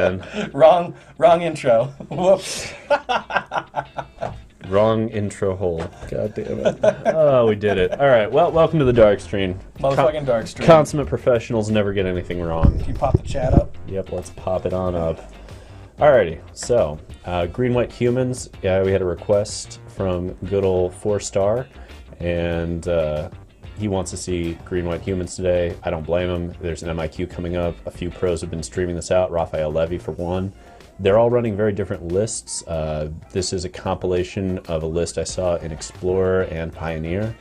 again. Wrong intro. Whoops. Wrong intro hole. God damn it. Oh, we did it. All right, well, welcome to the Darkstream. Motherfucking Darkstream. Consummate professionals never get anything wrong. Can you pop the chat up? Yep, let's pop it on up. Alrighty, so, green-white humans, yeah, we had a request from good old 4-star, and he wants to see green-white humans today. I don't blame him. There's an MIQ coming up. A few pros have been streaming this out, Raphael Levy for one. They're all running very different lists. This is a compilation of a list I saw in Explorer and Pioneer.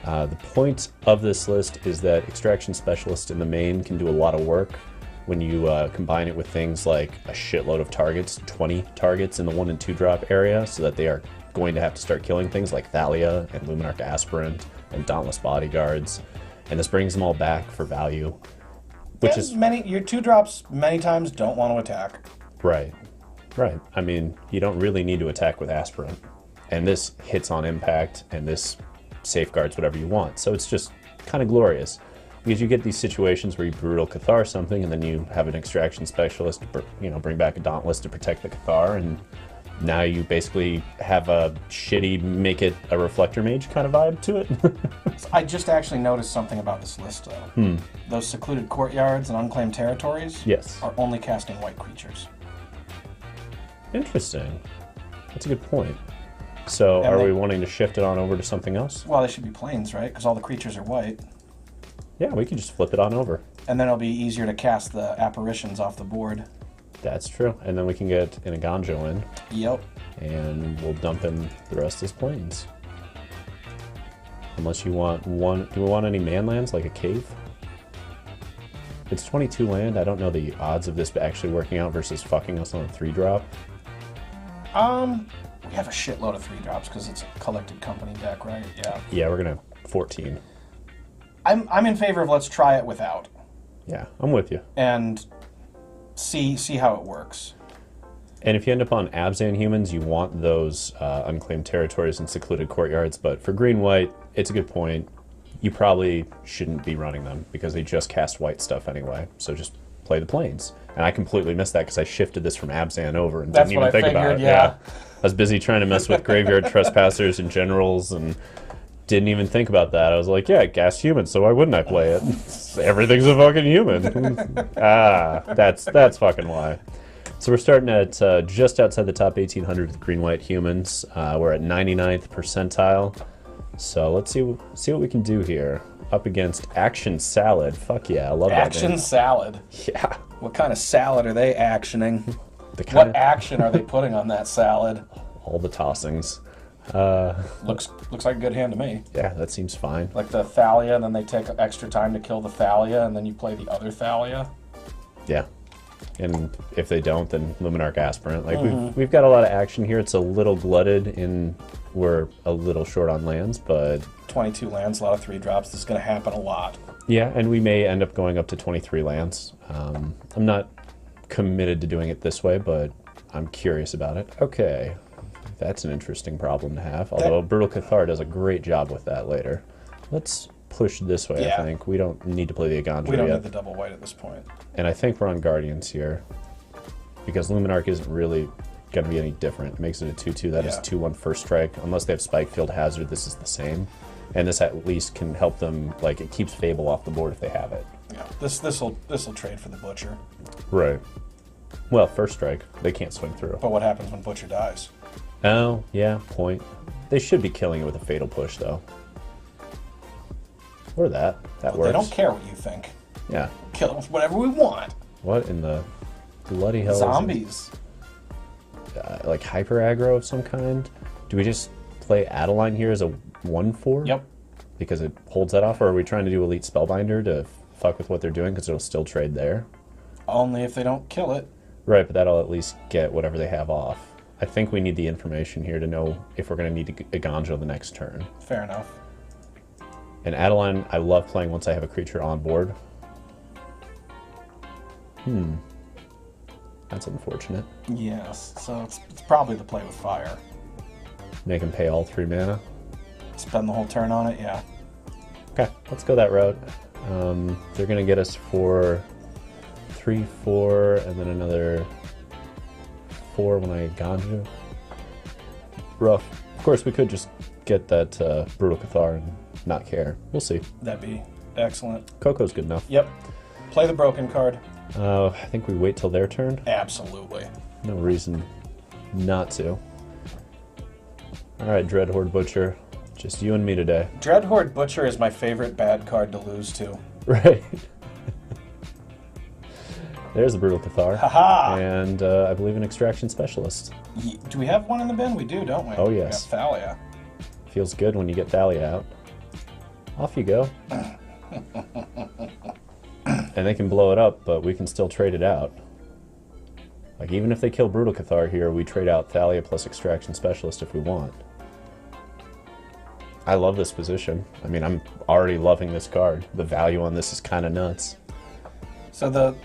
The point of this list is that Extraction Specialist in the main can do a lot of work when you combine it with things like a shitload of targets, 20 targets in the 1 and 2 drop area, so that they are going to have to start killing things like Thalia and Luminarch Aspirant and Dauntless Bodyguards. And this brings them all back for value. Which is your 2 drops many times don't want to attack. Right. I mean, you don't really need to attack with Aspirant. And this hits on impact, and this safeguards whatever you want. So it's just kind of glorious. Because you get these situations where you Brutal Cathar something, and then you have an Extraction Specialist, bring back a Dauntless to protect the Cathar, and now you basically have a shitty make it a Reflector Mage kind of vibe to it. I just actually noticed something about this list, though. Those secluded courtyards and unclaimed territories are only casting white creatures. Interesting. That's a good point. So are we wanting to shift it on over to something else? Well, they should be plains, right? Because all the creatures are white. Yeah, we could just flip it on over. And then it'll be easier to cast the apparitions off the board. That's true. And then we can get an Eiganjo in. Yep. And we'll dump in the rest as plains. Unless you want one... Do we want any man lands, like a cave? It's 22 land. I don't know the odds of this actually working out versus fucking us on a 3-drop. We have a shitload of 3 drops because it's a collected company deck, right? Yeah. Yeah, we're gonna 14. I'm in favor of let's try it without. Yeah, I'm with you. And see how it works. And if you end up on Abzan humans, you want those unclaimed territories and secluded courtyards. But for green-white, it's a good point. You probably shouldn't be running them because they just cast white stuff anyway. So just play the plains. And I completely missed that because I shifted this from Abzan over and didn't even think about it. Yeah. I was busy trying to mess with Graveyard Trespassers and Generals and didn't even think about that. I was like, yeah, gas humans, so why wouldn't I play it? Everything's a fucking human. That's fucking why. So we're starting at just outside the top 1,800 with green-white humans. We're at 99th percentile. So let's see what we can do here. Up against Action Salad. Fuck yeah, I love that. Action Salad. Yeah. What kind of salad are they actioning? What action are they putting on that salad? All the tossings. Looks like a good hand to me. Yeah, that seems fine. Like the Thalia, and then they take extra time to kill the Thalia, and then you play the other Thalia. Yeah. And if they don't, then Luminarch Aspirant. Like we've got a lot of action here. It's a little glutted in we're a little short on lands, but 22 lands, a lot of 3 drops. This is going to happen a lot. Yeah, and we may end up going up to 23 lands. I'm not committed to doing it this way, but I'm curious about it. Okay, that's an interesting problem to have. Although Brutal Cathar does a great job with that later. Let's push this way. I think we don't need to play the Eiganjo yet. We don't need the double white at this point. And I think we're on Guardians here because Luminarch isn't really going to be any different. It makes it a 2/2. That is 2/1 first strike. Unless they have Spike Field Hazard, this is the same. And this at least can help them. Like it keeps Fable off the board if they have it. Yeah, this will trade for the Butcher. Right. Well, first strike, they can't swing through. But what happens when Butcher dies? Oh, yeah, point. They should be killing it with a Fatal Push, though. Or that. That works. They don't care what you think. Yeah. Kill them with whatever we want. What in the bloody hell? Zombies. Like hyper aggro of some kind? Do we just play Adeline here as a 1/4? Yep. Because it holds that off? Or are we trying to do Elite Spellbinder to fuck with what they're doing because it'll still trade there? Only if they don't kill it. Right, but that'll at least get whatever they have off. I think we need the information here to know if we're going to need to Eiganjo the next turn. Fair enough. And Adeline, I love playing once I have a creature on board. That's unfortunate. Yes, so it's probably the play with fire. Make him pay all 3 mana? Spend the whole turn on it, yeah. Okay, let's go that route. They're going to get us for 3/4, and then another 4 when I Eiganjo. Rough. Of course, we could just get that Brutal Cathar and not care. We'll see. That'd be excellent. Coco's good enough. Yep. Play the broken card. I think we wait till their turn. Absolutely. No reason not to. Alright, Dreadhorde Butcher. Just you and me today. Dreadhorde Butcher is my favorite bad card to lose to. Right. There's the Brutal Cathar. Haha! And I believe an Extraction Specialist. Do we have one in the bin? We do, don't we? Oh, yes. We got Thalia. Feels good when you get Thalia out. Off you go. And they can blow it up, but we can still trade it out. Like, even if they kill Brutal Cathar here, we trade out Thalia plus Extraction Specialist if we want. I love this position. I mean, I'm already loving this card. The value on this is kind of nuts. So the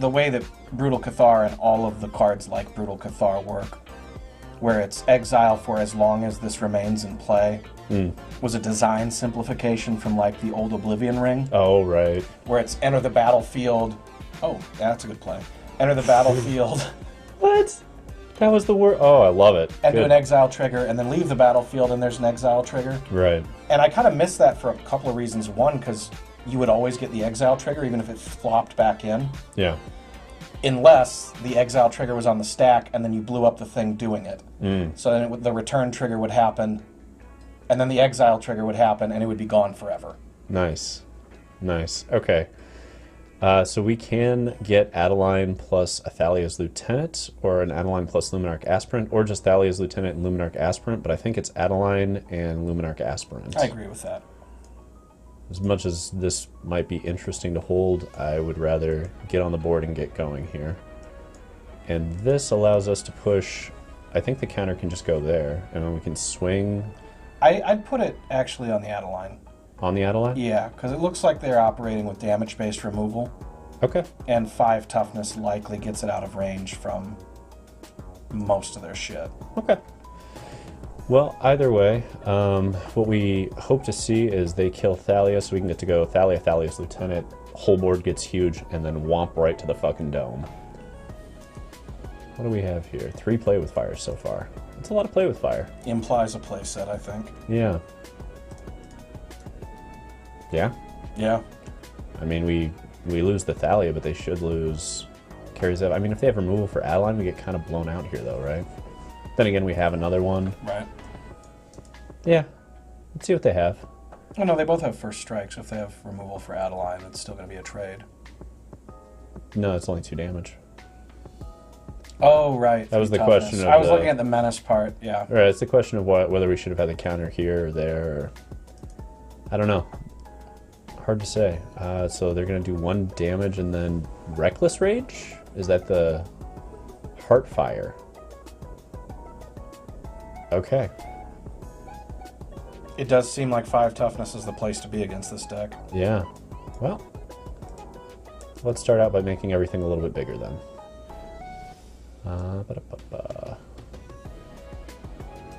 way that Brutal Cathar and all of the cards like Brutal Cathar work, where it's exile for as long as this remains in play, was a design simplification from like the old Oblivion Ring. Oh, right. Where it's enter the battlefield. Oh, yeah, that's a good play. Enter the battlefield. What? That was the word. Oh, I love it. And do an exile trigger, and then leave the battlefield, and there's an exile trigger. Right. And I kind of missed that for a couple of reasons. One, because you would always get the exile trigger, even if it flopped back in. Yeah. Unless the exile trigger was on the stack, and then you blew up the thing doing it. So then the return trigger would happen, and then the exile trigger would happen, and it would be gone forever. Nice. Nice. Okay. So we can get Adeline plus a Thalia's Lieutenant, or an Adeline plus Luminarch Aspirant, or just Thalia's Lieutenant and Luminarch Aspirant, but I think it's Adeline and Luminarch Aspirant. I agree with that. As much as this might be interesting to hold, I would rather get on the board and get going here. And this allows us to push... I think the counter can just go there, and then we can swing... I'd put it actually on the Adeline. On the Adeline? Yeah, because it looks like they're operating with damage-based removal. Okay. And 5 toughness likely gets it out of range from most of their shit. Okay. Well, either way, what we hope to see is they kill Thalia, so we can get to go Thalia, Thalia's Lieutenant, whole board gets huge, and then womp right to the fucking dome. What do we have here? 3 play with fire so far. It's a lot of play with fire. Implies a play set, I think. Yeah. Yeah? Yeah. I mean, we lose the Thalia, but they should lose carries up. I mean, if they have removal for Adeline, we get kind of blown out here, though, right? Then again, we have another one. Right. Yeah. Let's see what they have. Oh, no, they both have first strike, so if they have removal for Adeline, it's still going to be a trade. No, it's only 2 damage. Oh, right. That was the question of I was looking at the menace part, yeah. Right, it's the question of whether we should have had the counter here or there. Or, I don't know. Hard to say. So they're going to do 1 damage and then Reckless Rage? Is that the Heartfire? Okay. It does seem like 5 toughness is the place to be against this deck. Yeah. Well, let's start out by making everything a little bit bigger then.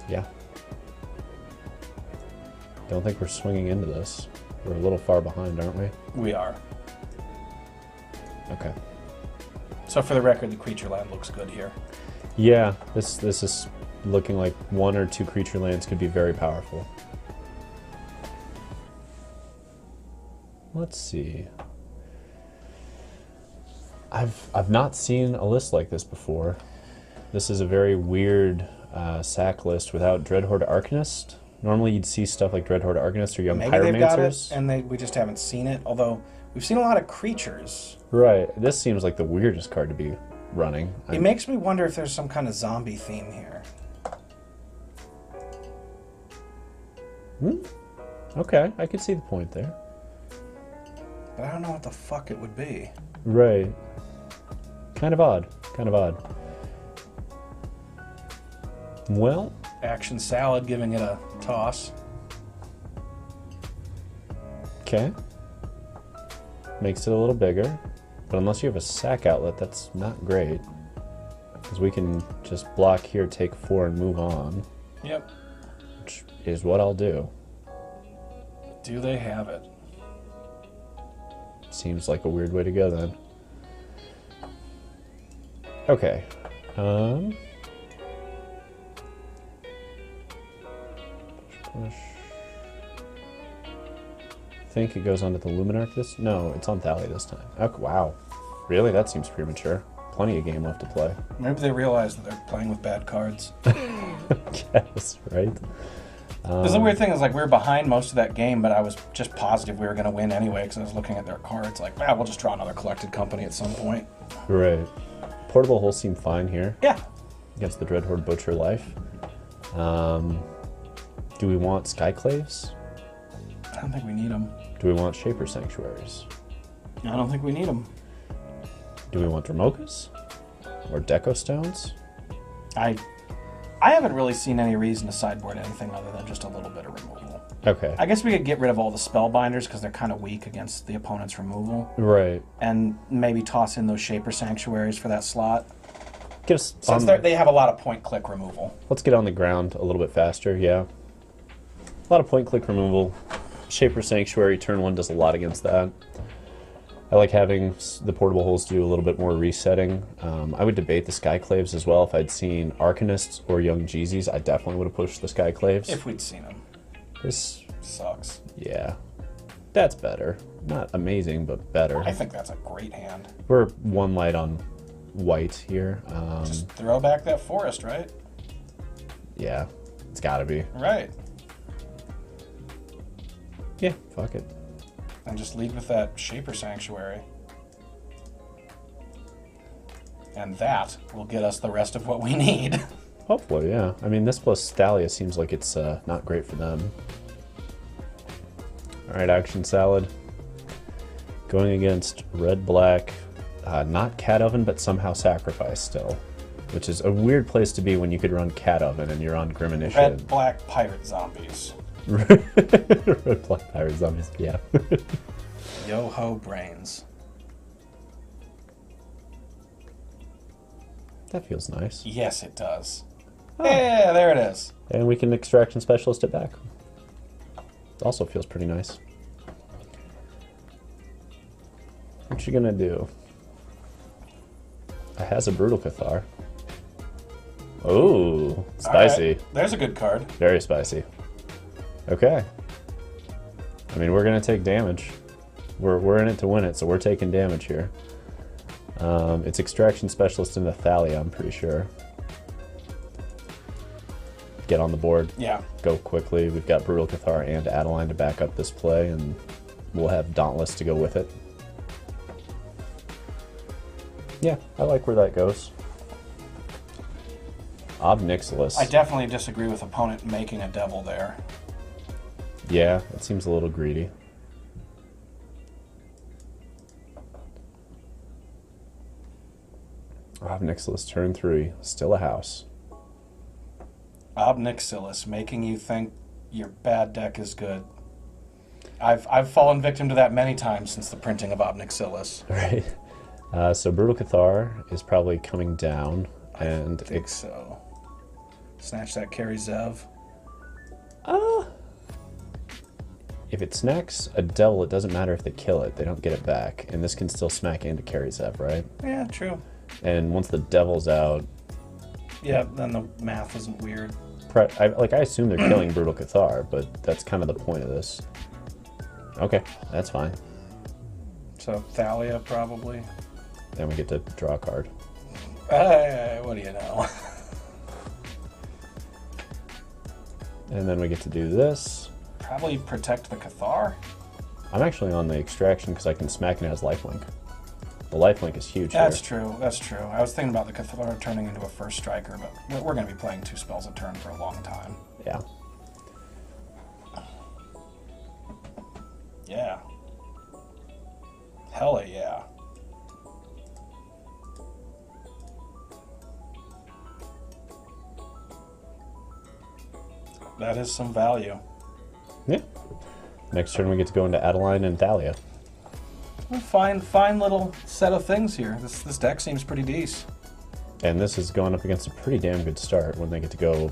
Yeah. Don't think we're swinging into this. We're a little far behind, aren't we? We are. Okay. So for the record, the creature land looks good here. Yeah, this is looking like 1 or 2 creature lands could be very powerful. Let's see. I've not seen a list like this before. This is a very weird sack list without Dreadhorde Arcanist. Normally you'd see stuff like Dreadhorde Arcanist or Young Maybe Pyromancers. they've got it, and we just haven't seen it, although we've seen a lot of creatures. Right. This seems like the weirdest card to be running. It makes me wonder if there's some kind of zombie theme here. Okay, I could see the point there. But I don't know what the fuck it would be. Right. Kind of odd. Kind of odd. Well... Action Salad giving it a toss. Okay. Makes it a little bigger. But unless you have a sack outlet, that's not great. Because we can just block here, take 4, and move on. Yep. Which is what I'll do. Do they have it? Seems like a weird way to go then. Okay. Um, push. I think it goes on to the Luminarch this. No, it's on Thalia this time. Oh, wow, really? That seems premature. Plenty of game left to play. Maybe they realize that they're playing with bad cards. Yes, right. Because the weird thing is, like, we were behind most of that game, but I was just positive we were going to win anyway because I was looking at their cards. Like, we'll just draw another collected company at some point. Right. Portable holes seem fine here. Yeah. Against the Dreadhorde Butcher Life. Do we want Skyclaves? I don't think we need them. Do we want Shaper Sanctuaries? I don't think we need them. Do we want Dromokas? Or Deco Stones? I haven't really seen any reason to sideboard anything other than just a little bit of removal. Okay. I guess we could get rid of all the Spellbinders because they're kind of weak against the opponent's removal. Right. And maybe toss in those Shaper Sanctuaries for that slot. Get us Since they have a lot of point-click removal. Let's get on the ground a little bit faster, yeah. A lot of point-click removal. Shaper Sanctuary, turn 1 does a lot against that. I like having the portable holes do a little bit more resetting. I would debate the Skyclaves as well. If I'd seen Arcanists or Young Jeezys, I definitely would have pushed the Skyclaves. If we'd seen them. This sucks. Yeah. That's better. Not amazing, but better. I think that's a great hand. We're 1 light on white here. Just throw back that forest, right? Yeah, it's gotta be. Right. Yeah, fuck it. And just lead with that Shaper Sanctuary. And that will get us the rest of what we need. Hopefully, yeah. I mean, this plus Thalia seems like it's not great for them. Alright, Action Salad. Going against red-black. Not Cat Oven, but somehow Sacrifice still. Which is a weird place to be when you could run Cat Oven and you're on Grim-Initiate. Red-black Pirate Zombies. Red-black Pirate Zombies, yeah. Yo-ho brains. That feels nice. Yes, it does. Oh. Yeah, there it is. And we can Extraction Specialist it back. Also feels pretty nice. What you gonna do? It has a Brutal Cathar. Oh, spicy. Right. There's a good card. Very spicy. Okay. I mean, we're gonna take damage. We're in it to win it, so we're taking damage here. It's Extraction Specialist into Thalia, I'm pretty sure. Get on the board. Yeah. Go quickly. We've got Brutal Cathar and Adeline to back up this play, and we'll have Dauntless to go with it. Yeah, I like where that goes. Ob Nixilis. I definitely disagree with opponent making a devil there. Yeah, it seems a little greedy. Ob Nixilis, turn 3. Still a house. Ob Nixilis, making you think your bad deck is good. I've fallen victim to that many times since the printing of Ob Nixilis. Right. So Brutal Cathar is probably coming down. And I think so. Snatch that carry Zev. If it snacks a devil, it doesn't matter if they kill it. They don't get it back. And this can still smack into carry Zev, right? Yeah, true. And once the devil's out... Yeah, then the math isn't weird. I assume they're killing Brutal Cathar, but that's kind of the point of this. Okay, that's fine. So Thalia, probably. Then we get to draw a card. What do you know? And then we get to do this. Probably protect the Cathar. I'm actually on the extraction because I can smack it as lifelink. The lifelink is huge. That's true. That's true. I was thinking about the Cathar turning into a first striker, but we're going to be playing 2 spells a turn for a long time. Yeah. Yeah. Hella yeah. That is some value. Yeah. Next turn we get to go into Adeline and Thalia. Well, fine little set of things here. This deck seems pretty decent. And this is going up against a pretty damn good start when they get to go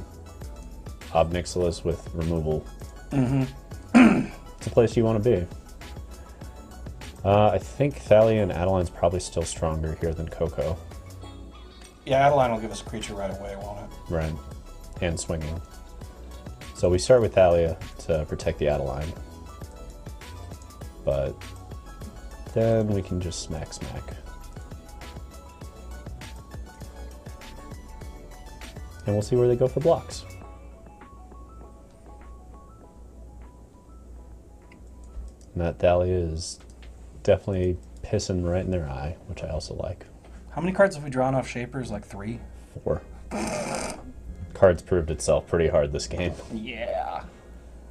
Ob Nixilis with removal. Mm-hmm. It's a place you want to be. I think Thalia and Adeline's probably still stronger here than Coco. Yeah, Adeline will give us a creature right away, won't it? Right. And swinging. So we start with Thalia to protect the Adeline. But then we can just smack. And we'll see where they go for blocks. And that Thalia is definitely pissing right in their eye, which I also like. How many cards have we drawn off Shapers? Like 3? 4. Cards proved itself pretty hard this game. Yeah.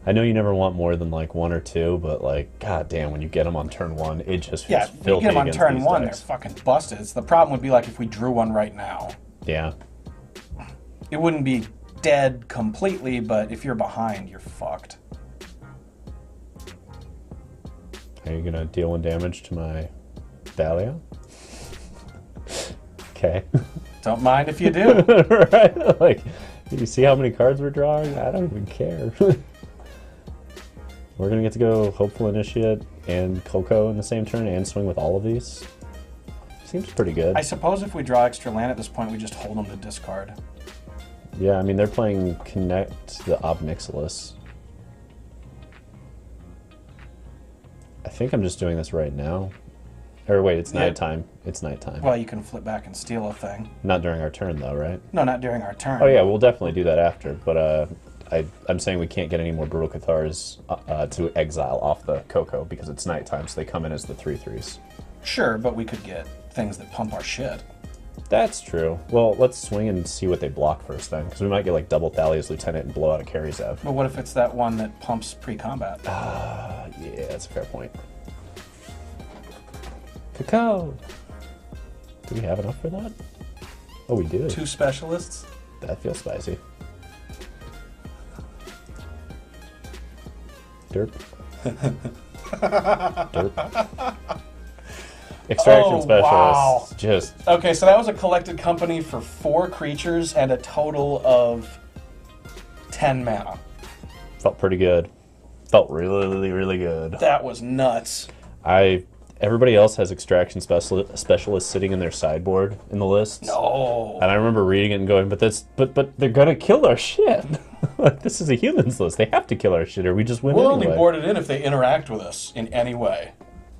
I know you never want more than like 1 or 2, but like, god damn, when you get them on turn 1, it just feels filthy. Yeah, you get them on against turn these 1, decks. they're fucking busted. The problem would be like if we drew one right now. Yeah. It wouldn't be dead completely, but if you're behind, you're fucked. Are you gonna deal 1 damage to my Thalia? Okay. Don't mind if you do. Right? Like, you see how many cards we're drawing? I don't even care. We're gonna get to go Hopeful Initiate and Coco in the same turn and swing with all of these. Seems pretty good. I suppose if we draw extra land at this point, we just hold them to discard. Yeah, I mean, they're playing Connect the Ob Nixilis. I think I'm just doing this right now. Or wait, it's nighttime. It's nighttime. Well, you can flip back and steal a thing. Not during our turn, though, right? No, not during our turn. Oh, yeah, we'll definitely do that after. But I'm saying we can't get any more Brutal Cathars to exile off the Coco because it's nighttime, so they come in as the 3/3s. Sure, but we could get things that pump our shit. That's true. Well, let's swing and see what they block first then, because we might get like double Thalia's Lieutenant and blow out a Karizev. But what if it's that one that pumps pre-combat? Yeah, that's a fair point. Cacao! Do we have enough for that? Oh, we do. 2 specialists? That feels spicy. Derp. Derp. Extraction Specialist. Wow. Just. Okay, so that was a collected company for 4 creatures and a total of 10 mana. Felt pretty good. Felt really, really good. That was nuts. Everybody else has Extraction Specialist sitting in their sideboard in the list. No. And I remember reading it and going, but they're gonna kill our shit. Like, this is a humans list. They have to kill our shit or we just win We'll anyway. only board it in if they interact with us in any way.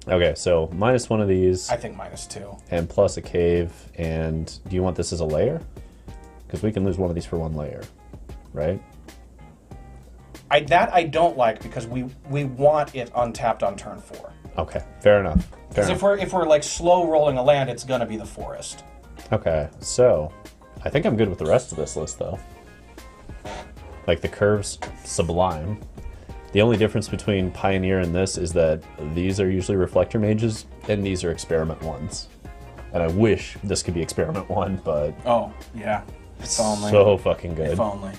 Okay, so -1 of these. I think -2. And plus a cave. And do you want this as a layer? Because we can lose one of these for 1 layer, right? That I don't like because we want it untapped on turn 4. Okay, fair enough. Because if we're like slow rolling a land, it's gonna be the forest. Okay, so I think I'm good with the rest of this list though. Like the curves, sublime. The only difference between Pioneer and this is that these are usually Reflector Mages and these are Experiment 1s. And I wish this could be Experiment 1, but Oh, yeah. If only. so fucking good. If only.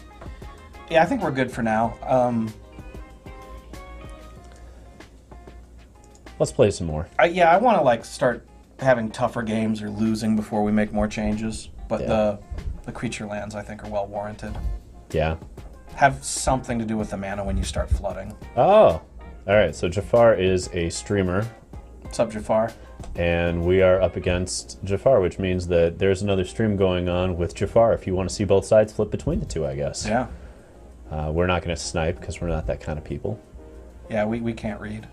Yeah, I think we're good for now. Let's play some more. I want to like start having tougher games or losing before we make more changes. But Yeah. the creature lands I think are well warranted. Yeah. Have something to do with the mana when you start flooding. Oh, all right. So Jafar is a streamer, What's up, Jafar? and we are up against Jafar, which means that there's another stream going on with Jafar. If you want to see both sides, flip between the two, I guess. Yeah. We're not going to snipe because we're not that kind of people. Yeah, we can't read.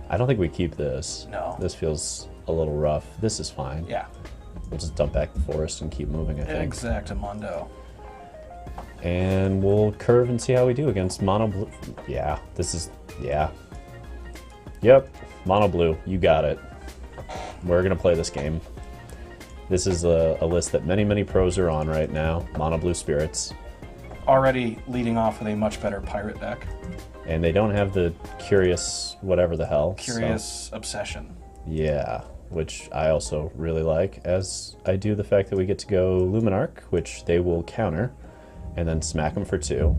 I don't think we keep this. No. This feels a little rough. This is fine. Yeah. We'll just dump back the forest and keep moving, I think. Exactamundo. And we'll curve and see how we do against mono blue. Yeah, this is, yeah. Yep, mono blue, you got it. We're gonna play this game. This is a list that many pros are on right now. Mono blue spirits. Already leading off with a much better pirate deck. And they don't have the curious whatever the hell. Curious Obsession. Yeah, which I also really like, as I do the fact that we get to go Luminarch, which they will counter, and then smack them for 2.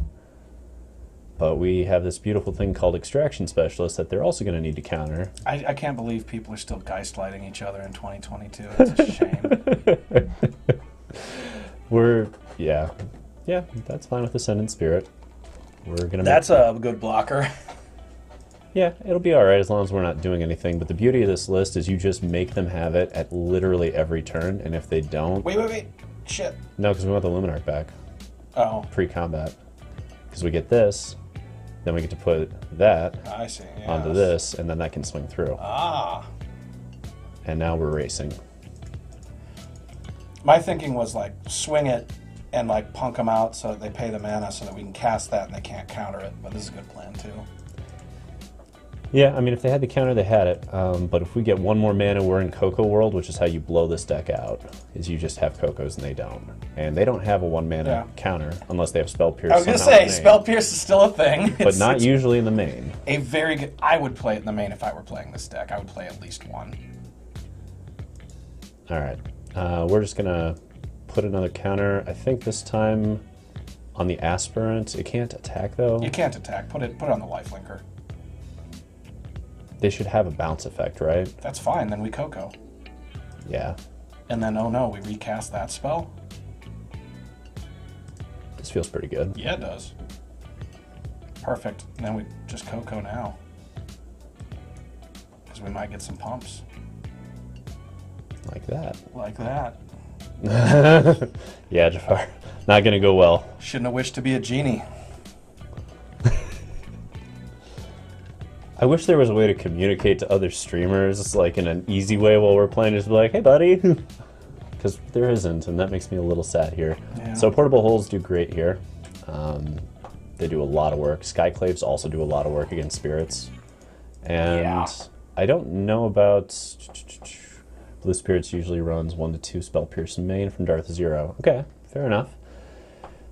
But we have this beautiful thing called Extraction Specialist that they're also going to need to counter. I can't believe people are still gaslighting each other in 2022. It's a shame. Yeah, that's fine with Ascendant Spirit. We're gonna. That's a good blocker. Yeah, it'll be all right as long as we're not doing anything. But the beauty of this list is you just make them have it at literally every turn, and if they don't, Wait. Shit. No, because we want the Luminarch back. Oh. Pre-combat. Because we get this, then we get to put that I see. Yes. onto this, and then that can swing through. Ah. And now we're racing. My thinking was like swing it and like punk them out so that they pay the mana so that we can cast that and they can't counter it. But this is a good plan too. Yeah, I mean, if they had the counter, they had it. But if we get one more mana, we're in Coco World, which is how you blow this deck out, is you just have Cocos and they don't. And they don't have a 1 mana counter unless they have Spell Pierce. I was going to say, Spell Pierce is still a thing. But not usually in the main. A very good... I would play it in the main if I were playing this deck. I would play at least one. All right. We're just going to put another counter. I think this time on the Aspirant. It can't attack, though. You can't attack. Put it on the lifelinker. They should have a bounce effect, right? That's fine. Then we Coco. Yeah. And then, oh no, we recast that spell? This feels pretty good. Yeah, it does. Perfect. And then we just Coco now. Because we might get some pumps. Like that. Like that. Yeah, Jafar. Not going to go well. Shouldn't have wished to be a genie. I wish there was a way to communicate to other streamers, like in an easy way while we're playing, just be like, hey buddy, because there isn't, and that makes me a little sad here. Yeah. So portable holes do great here. They do a lot of work. Skyclaves also do a lot of work against spirits. And I don't know about... Blue Spirits usually runs 1 to 2 Spell Pierce main from Darth Zero. Okay, fair enough.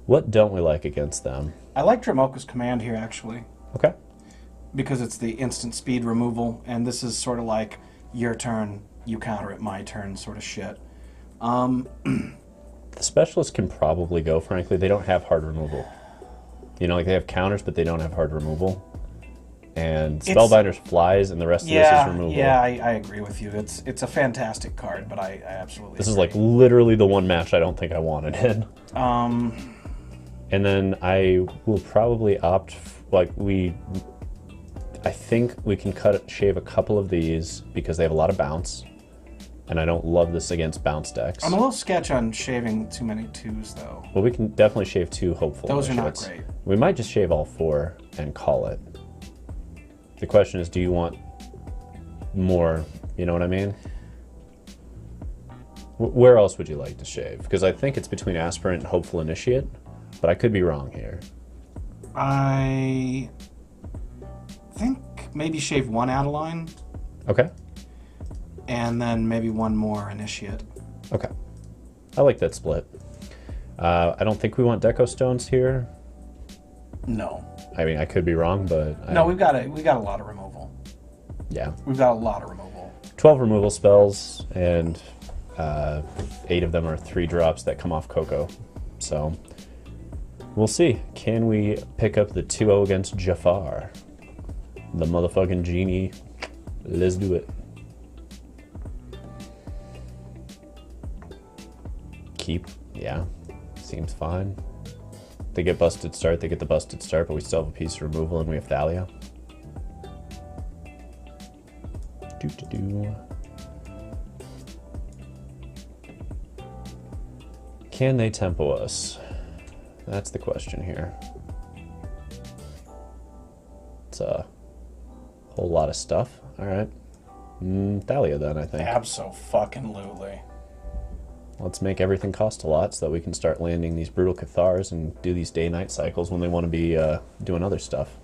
What don't we like against them? I like Dromoka's command here, actually. Okay. Because it's the instant speed removal, and this is sort of like your turn, you counter it, my turn sort of shit. The specialists can probably go, frankly. They don't have hard removal. You know, like they have counters, but they don't have hard removal. And Spellbinder's flies, and the rest of this is removal. Yeah, I agree with you. It's a fantastic card, but I absolutely This agree. is like literally the one match I don't think I wanted in. And then I will probably opt, I think we can shave a couple of these because they have a lot of bounce, and I don't love this against bounce decks. I'm a little sketch on shaving too many 2s, though. Well, we can definitely shave 2 hopeful Those initiates. are not great. We might just shave all 4 and call it. The question is, do you want more, you know what I mean? Where else would you like to shave? Because I think it's between Aspirant and Hopeful Initiate, but I could be wrong here. I think maybe shave 1 Adeline. Okay. And then maybe 1 more Initiate. Okay. I like that split. I don't think we want Deco Stones here. No. I mean, I could be wrong, but... No, we got a lot of removal. Yeah. We've got a lot of removal. 12 removal spells, and 8 of them are 3 drops that come off Coco. So, we'll see. Can we pick up the 2-0 against Jafar? The motherfucking genie. Let's do it. Keep. Yeah. Seems fine. They get busted start, they get the busted start, but we still have a piece of removal and we have Thalia. Can they tempo us? That's the question here. It's a whole lot of stuff. Alright. Thalia then, I think. Abso-fucking-lutely. Let's make everything cost a lot so that we can start landing these Brutal Cathars and do these day-night cycles when they want to be doing other stuff.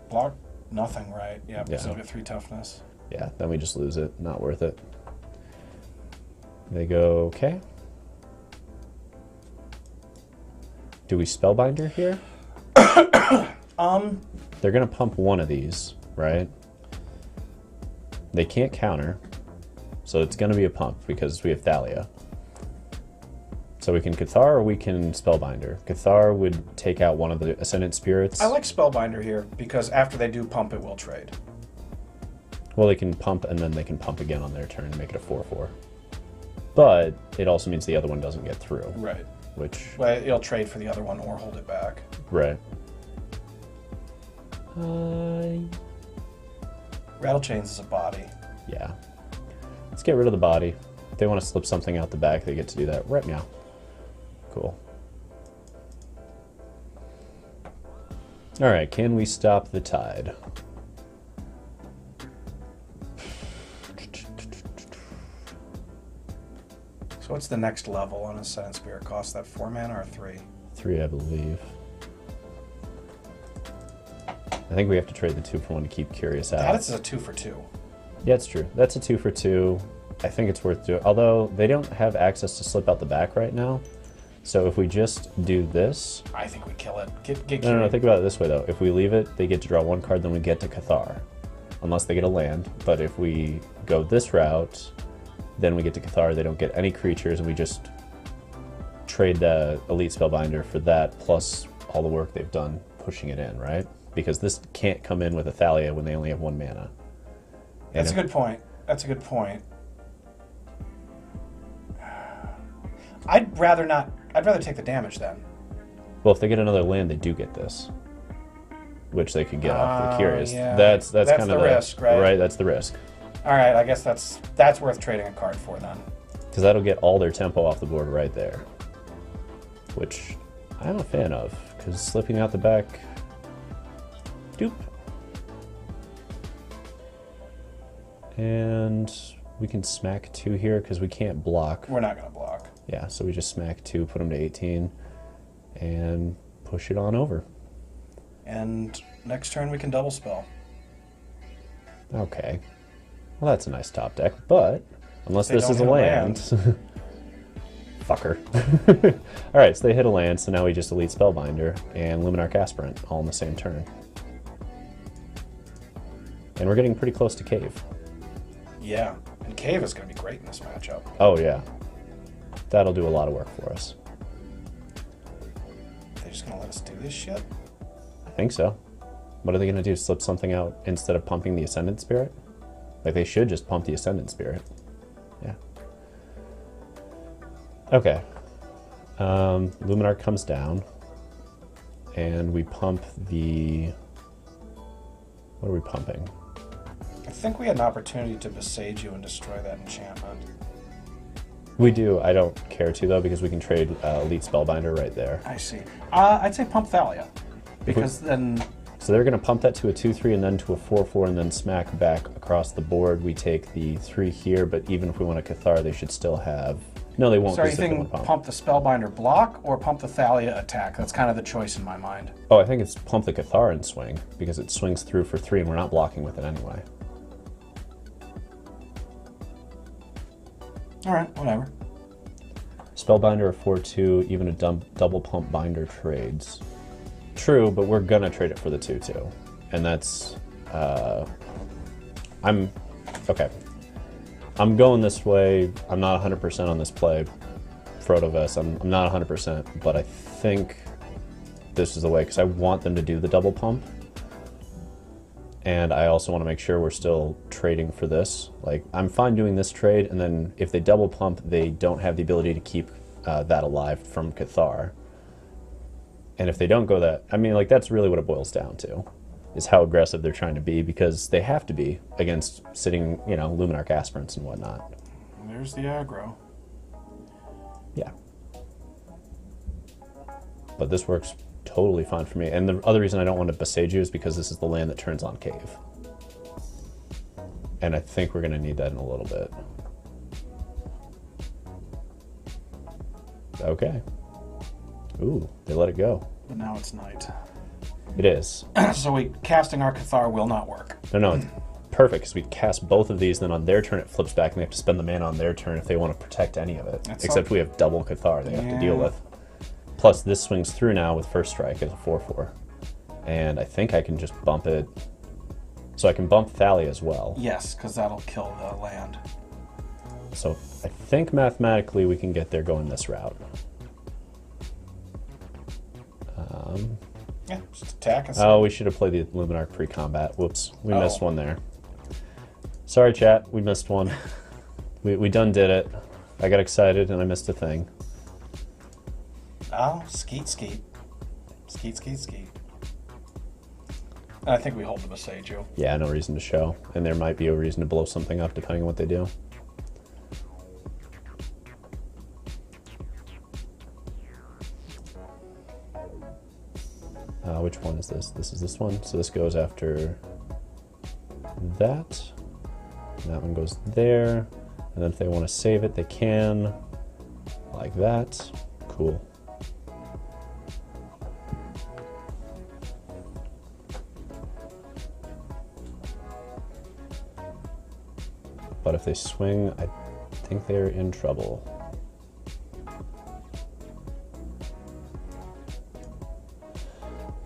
Block nothing, right? Yeah, but still get 3 toughness. Yeah, then we just lose it. Not worth it. They go, okay. Do we Spellbinder here? They're going to pump 1 of these, right? They can't counter, so it's going to be a pump because we have Thalia. So we can Cathar or we can Spellbinder. Cathar would take out one of the Ascendant Spirits. I like Spellbinder here because after they do pump, it will trade. Well, they can pump and then they can pump again on their turn and make it a 4/4. But it also means the other one doesn't get through. Right. Which... Well, it'll trade for the other one or hold it back. Right. Rattle Chains is a body. Yeah. Let's get rid of the body. If they want to slip something out the back, they get to do that right now. Cool. All right, can we stop the tide? So what's the next level on Ascendant Spirit cost? That 4 mana or 3? 3, I believe. I think we have to trade the 2 for 1 to keep Curious out. That is a 2 for 2. Yeah, it's true. That's a 2 for 2. I think it's worth doing. Although they don't have access to slip out the back right now. So if we just do this... I think we kill it. Get No, think about it this way, though. If we leave it, they get to draw 1 card, then we get to Cathar. Unless they get a land. But if we go this route, then we get to Cathar. They don't get any creatures, and we just trade the Elite Spellbinder for that, plus all the work they've done pushing it in, right? Because this can't come in with a Thalia when they only have 1 mana. That's a good point. That's a good point. I'd rather not. I'd rather take the damage then. Well, if they get another land, they do get this, which they could get off the Curious. Yeah. That's kind of the risk, right? Right, that's the risk. All right, I guess that's worth trading a card for then. Because that'll get all their tempo off the board right there, which I'm a fan of. Because slipping out the back, doop, and we can smack 2 here because we can't block. We're not gonna block. Yeah, so we just smack 2, put them to 18, and push it on over. And next turn we can double spell. Okay. Well, that's a nice top deck, but unless this is a land. Fucker. Alright, so they hit a land, so now we just Elite Spellbinder and Luminarch Aspirant all in the same turn. And we're getting pretty close to Cave. Yeah, and Cave is going to be great in this matchup. Oh, yeah. That'll do a lot of work for us. They're just going to let us do this shit? I think so. What are they going to do? Slip something out instead of pumping the Ascendant Spirit? Like, they should just pump the Ascendant Spirit. Yeah. Okay. Luminarch comes down. And we pump the... What are we pumping? I think we had an opportunity to Boseiju and destroy that enchantment. We do. I don't care to, though, because we can trade Elite Spellbinder right there. I see. I'd say pump Thalia. Because then... So they're going to pump that to a 2/3 and then to a 4/4 and then smack back across the board. We take the 3 here, but even if we want a Cathar, they should still have... No, they won't. So are you thinking pump the Spellbinder block or pump the Thalia attack? That's kind of the choice in my mind. Oh, I think it's pump the Cathar and swing, because it swings through for 3 and we're not blocking with it anyway. Alright, whatever. Spellbinder a 4/2, even a double pump binder trades. True, but we're gonna trade it for the 2/2. And that's... Okay. I'm going this way. I'm not 100% on this play, Frodoves. I'm not 100%, but I think this is the way, because I want them to do the double pump. And I also want to make sure we're still trading for this. Like, I'm fine doing this trade, and then if they double pump, they don't have the ability to keep that alive from Cathar. And if they don't go that... I mean, like, that's really what it boils down to, is how aggressive they're trying to be, because they have to be against sitting, you know, Luminarch Aspirants and whatnot. There's the aggro. Yeah. But this works totally fine for me. And the other reason I don't want to Boseiju is because this is the land that turns on Cave. And I think we're going to need that in a little bit. Okay. Ooh, they let it go. But now it's night. It is. So casting our Cathar will not work. No, it's perfect, because we cast both of these, then on their turn it flips back, and they have to spend the mana on their turn if they want to protect any of it. Except we have double Cathar they have to deal with. Plus, this swings through now with First Strike as a 4/4. And I think I can just bump it. So I can bump Thalia as well. Yes, because that'll kill the land. So I think mathematically we can get there going this route. Yeah, just attack and Oh, we should have played the Luminarch pre-combat. Whoops, we missed one there. Sorry, chat, we missed one. we done did it. I got excited and I missed a thing. Oh, skeet, skeet. Skeet, skeet, skeet. I think we hold the Boseiju. Yeah, no reason to show. And there might be a reason to blow something up depending on what they do. one is this? This is this one. So this goes after that. And that one goes there. And then if they want to save it, they can. Like that. Cool. But if they swing, I think they're in trouble.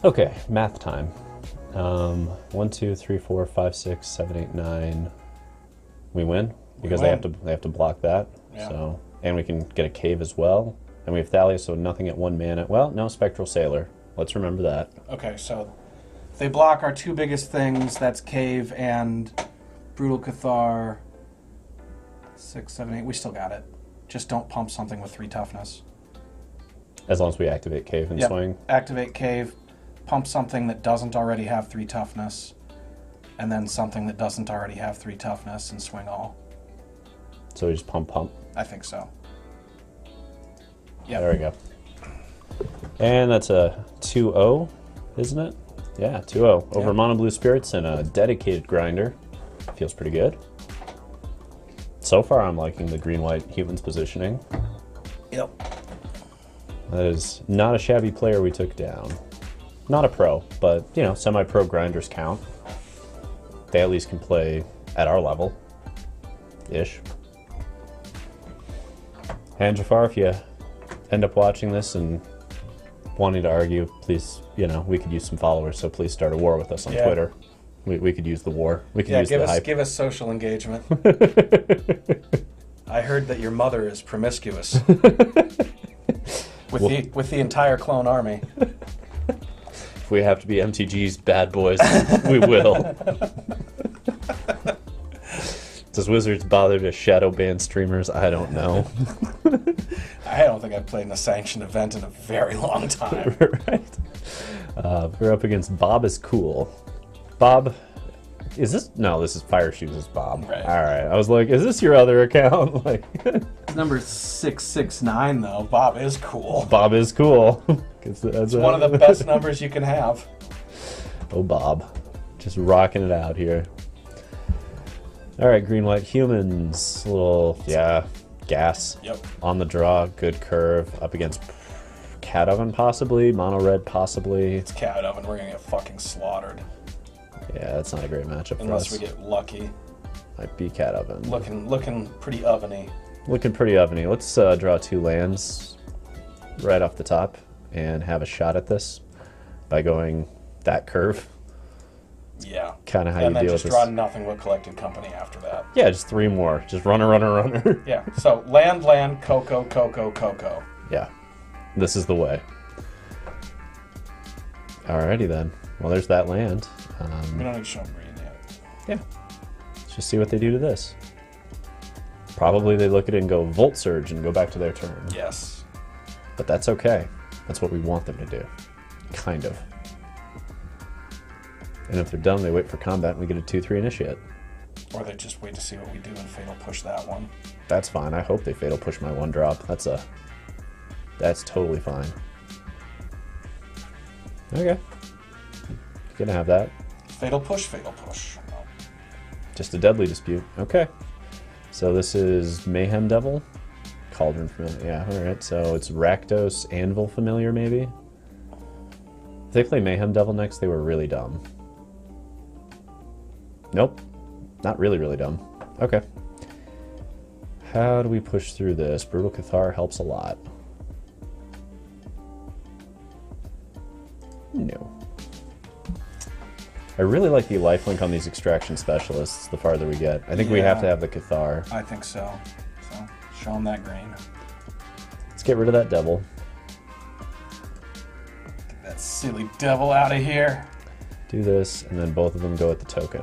Okay, math time. 1, 2, 3, 4, 5, 6, 7, 8, 9. We win because they have to block that. Yeah. So, and we can get a cave as well. And we have Thalia, so nothing at 1 mana. Well, no Spectral Sailor. Let's remember that. Okay, so they block our two biggest things. That's Cave and Brutal Cathar. 6, 7, 8. We still got it. Just don't pump something with 3 toughness. As long as we activate Cave and swing. Activate Cave. Pump something that doesn't already have 3 toughness. And then something that doesn't already have 3 toughness and swing all. So we just pump. I think so. Yeah. There we go. And that's a 2-0, isn't it? Yeah, 2-0. Over Mono Blue Spirits and a dedicated grinder. Feels pretty good. So far, I'm liking the green-white humans positioning. Yep. That is not a shabby player we took down. Not a pro, but, you know, semi-pro grinders count. They at least can play at our level-ish. And Jafar, if you end up watching this and wanting to argue, please, you know, we could use some followers, so please start a war with us on Twitter. We could use the war. We could use the hype. Give us social engagement. I heard that your mother is promiscuous with the entire clone army. If we have to be MTG's bad boys, we will. Does Wizards bother to shadow ban streamers? I don't know. I don't think I've played in a sanctioned event in a very long time. Right. We're up against Bob is Cool. Bob, is this? No, this is Fire Shoes' Bob. Right. All right. I was like, is this your other account? Like, Number 669 though. Bob is cool. Bob is Cool. It's one of the best numbers you can have. Oh, Bob, just rocking it out here. All right, green white humans. A little gas. Yep. On the draw, good curve up against Cat Oven possibly, Mono Red possibly. It's Cat Oven. We're gonna get fucking slaughtered. Yeah, that's not a great matchup unless for us. we get lucky. Might be Cat Oven. Looking pretty oveny. Looking pretty oveny. Let's draw 2 lands right off the top and have a shot at this by going that curve. Yeah. Kind of how you deal with this. And then just draw nothing but Collected Company after that. Yeah, just 3 more. Just runner. Yeah. So land, Coco. Yeah. This is the way. Alrighty then. Well, there's that land. We don't need to show them green yet. Yeah. Let's just see what they do to this. Probably they look at it and go Volt Surge and go back to their turn. Yes. But that's okay. That's what we want them to do. Kind of. And if they're done, they wait for combat and we get a 2/3 initiate. Or they just wait to see what we do and Fatal Push that one. That's fine. I hope they Fatal Push my 1-drop. That's totally fine. Okay. Gonna have that. Fatal Push. Oh. Just a Deadly Dispute. Okay. So this is Mayhem Devil. Cauldron Familiar. Yeah, alright. So it's Rakdos, Anvil Familiar, maybe? If they play Mayhem Devil next, they were really dumb. Nope. Not really dumb. Okay. How do we push through this? Brutal Cathar helps a lot. No. I really like the lifelink on these extraction specialists the farther we get. I think we have to have the Cathar. I think so. So, show them that green. Let's get rid of that devil. Get that silly devil out of here. Do this, and then both of them go at the token.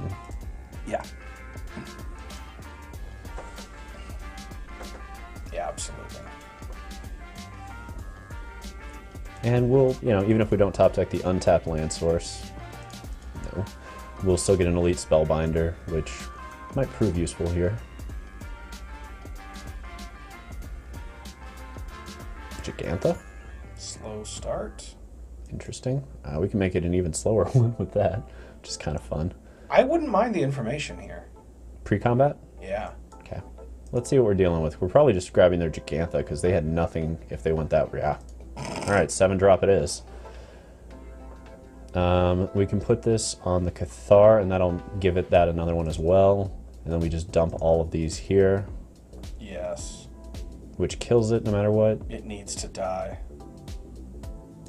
Yeah. Yeah, absolutely. And we'll, you know, even if we don't top deck the untapped land source, no, we'll still get an Elite Spellbinder, which might prove useful here. Gigantha? Slow start. Interesting. We can make it an even slower one with that, which is kind of fun. I wouldn't mind the information here. Pre-combat? Yeah. Okay. Let's see what we're dealing with. We're probably just grabbing their Gigantha because they had nothing if they went that. Yeah. All right, 7-drop it is. We can put this on the Cathar, and that'll give it that another one as well. And then we just dump all of these here. Yes. Which kills it no matter what. It needs to die.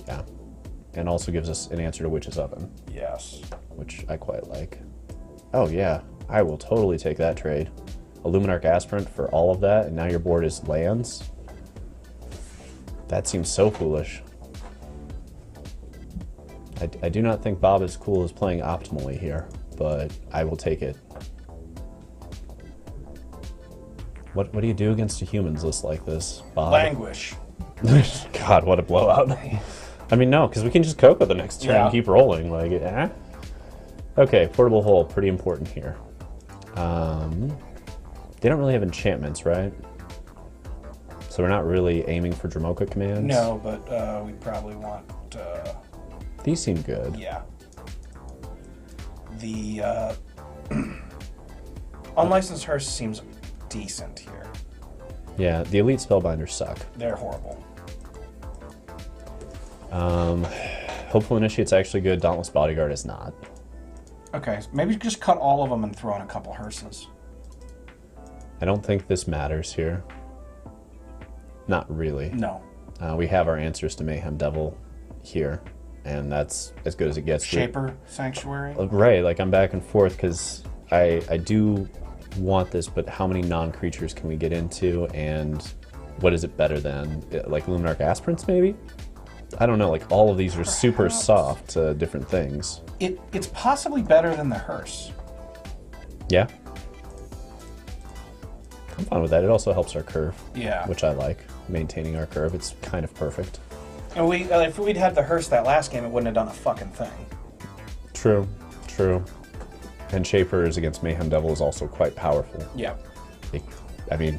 Yeah. And also gives us an answer to Witch's Oven. Yes. Which I quite like. Oh yeah, I will totally take that trade. A Luminarch Aspirant for all of that, and now your board is lands? That seems so foolish. I do not think Bob is cool as playing optimally here, but I will take it. What do you do against a humans list like this, Bob? Languish. God, what a blowout. I mean, no, because we can just Coco the next turn and keep rolling. Like, eh? Okay, Portable Hole, pretty important here. They don't really have enchantments, right? So we're not really aiming for Dromoka commands? No, but we probably want... These seem good. Yeah. The Unlicensed Hearse seems decent here. Yeah, the Elite Spellbinders suck. They're horrible. Hopeful Initiate's actually good. Dauntless Bodyguard is not. Okay, maybe just cut all of them and throw in a couple hearses. I don't think this matters here. Not really. No. We have our answers to Mayhem Devil here, and that's as good as it gets. Shaper Sanctuary? Right, like I'm back and forth because I do want this, but how many non-creatures can we get into, and what is it better than? Like Luminarch Aspirants, maybe? I don't know, like all of these are super soft different things. It's possibly better than the hearse. Yeah. I'm fine with that. It also helps our curve. Yeah. Which I like. Maintaining our curve. It's kind of perfect. And if we'd had the hearse that last game, it wouldn't have done a fucking thing. True. True. And Shapers against Mayhem Devil is also quite powerful. Yeah. I mean,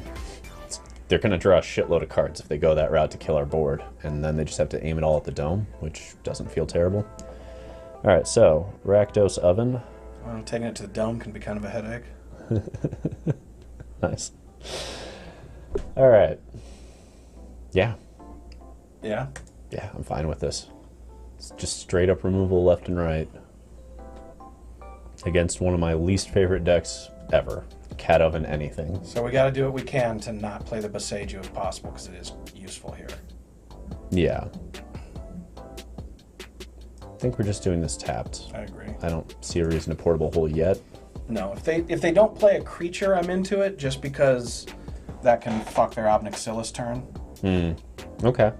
they're going to draw a shitload of cards if they go that route to kill our board. And then they just have to aim it all at the dome, which doesn't feel terrible. Alright, so, Rakdos Oven. Well, taking it to the dome can be kind of a headache. Nice. Alright. Yeah. Yeah? Yeah, I'm fine with this. It's just straight up removal left and right. Against one of my least favorite decks ever. Cat Oven anything. So we got to do what we can to not play the Boseiju if possible, because it is useful here. Yeah. I think we're just doing this tapped. I agree. I don't see a reason to Portable Hole yet. No, if they don't play a creature, I'm into it, just because that can fuck their Obnixilis turn. Okay.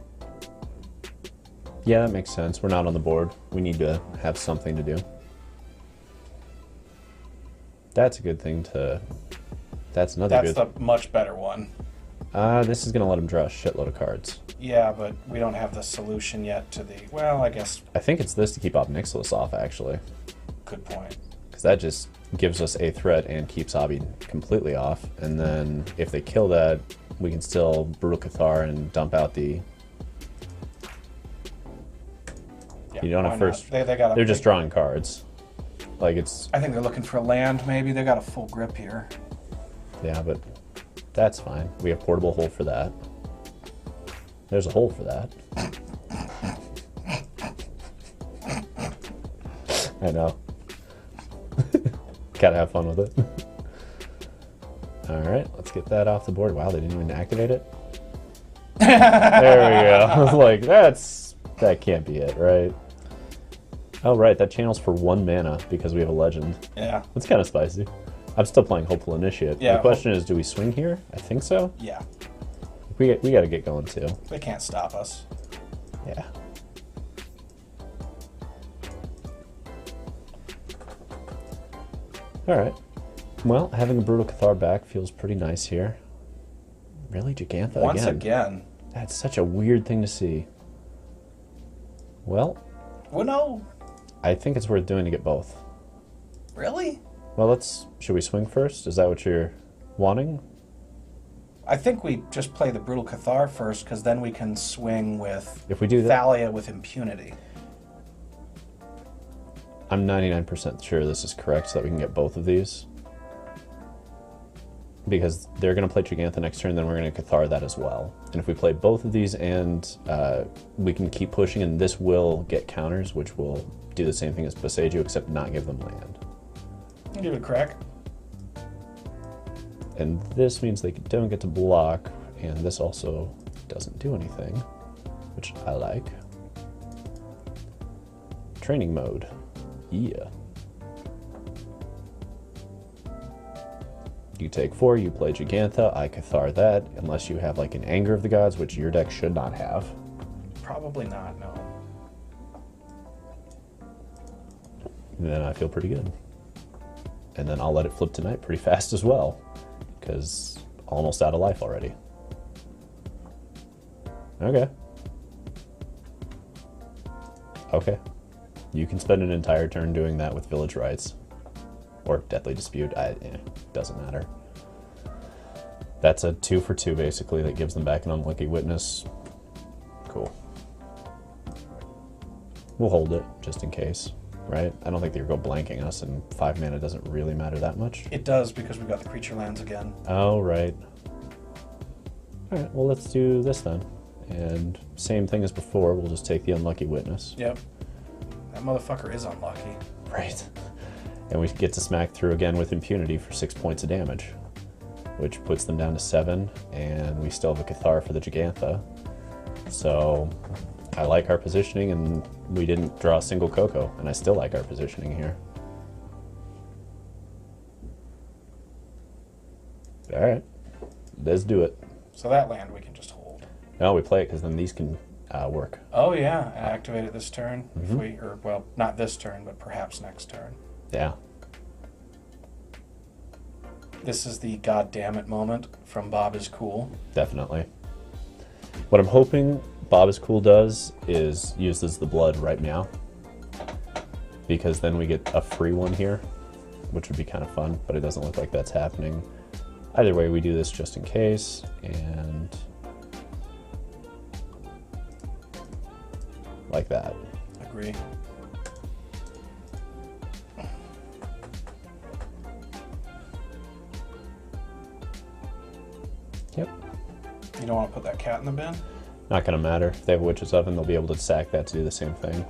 Yeah, that makes sense. We're not on the board. We need to have something to do. That's a good thing to... That's another good... That's the much better one. This is going to let him draw a shitload of cards. Yeah, but we don't have the solution yet to the... Well, I guess... I think it's this to keep Obnixilis off, actually. Good point. Because that just gives us a threat and keeps Obby completely off. And then if they kill that, we can still Brutal Cathar and dump out the... Yeah, you don't have first... They're just drawing cards. Like it's... I think they're looking for a land, maybe. They got a full grip here. Yeah, but that's fine. We have Portable Hole for that. There's a hole for that. I know. Gotta have fun with it. Alright, let's get that off the board. Wow, they didn't even activate it? There we go. I was like, that can't be it, right? Oh, right, that channels for 1 mana because we have a legend. Yeah. That's kind of spicy. I'm still playing Hopeful Initiate. Yeah, the question is, do we swing here? I think so. Yeah. We got to get going, too. They can't stop us. Yeah. Alright. Well, having a Brutal Cathar back feels pretty nice here. Really? Gigantha Once again. That's such a weird thing to see. Well... Well, no. I think it's worth doing to get both. Really? Well, should we swing first? Is that what you're wanting? I think we just play the Brutal Cathar first, because then we can swing with if we do that, Thalia with impunity. I'm 99% sure this is correct so that we can get both of these. Because they're going to play Gigantha next turn, then we're going to Cathar that as well. And if we play both of these and we can keep pushing, and this will get counters, which will do the same thing as Boseiju, except not give them land. Give it a crack. And this means they don't get to block, and this also doesn't do anything, which I like. Training mode. Yeah. You take 4, you play Gigantha, I Cathar that, unless you have like an Anger of the Gods, which your deck should not have. Probably not, no. And then I feel pretty good. And then I'll let it flip tonight pretty fast as well, because almost out of life already. Okay. Okay. You can spend an entire turn doing that with Village Rites. Or Deathly Dispute, doesn't matter. That's a 2 for 2 basically that gives them back an Unlucky Witness. Cool. We'll hold it just in case, right? I don't think they'll go blanking us, and 5 mana doesn't really matter that much. It does because we've got the creature lands again. Oh, right. Alright, well let's do this then. And same thing as before, we'll just take the Unlucky Witness. Yep. That motherfucker is unlucky. Right. And we get to smack through again with impunity for 6 points of damage, which puts them down to 7, and we still have a Cathar for the Gigantha. So I like our positioning, and we didn't draw a single Coco, and I still like our positioning here. All right, let's do it. So that land we can just hold. No, we play it because then these can work. Oh yeah, activate it this turn. If we, or well, not this turn, but perhaps next turn. Yeah. This is the goddammit moment from Bob is Cool. Definitely. What I'm hoping Bob is Cool does is uses the blood right now, because then we get a free one here, which would be kind of fun, but it doesn't look like that's happening. Either way, we do this just in case, and like that. Agree. Yep. You don't want to put that cat in the bin? Not gonna matter. If they have Witch's Oven, they'll be able to sack that to do the same thing.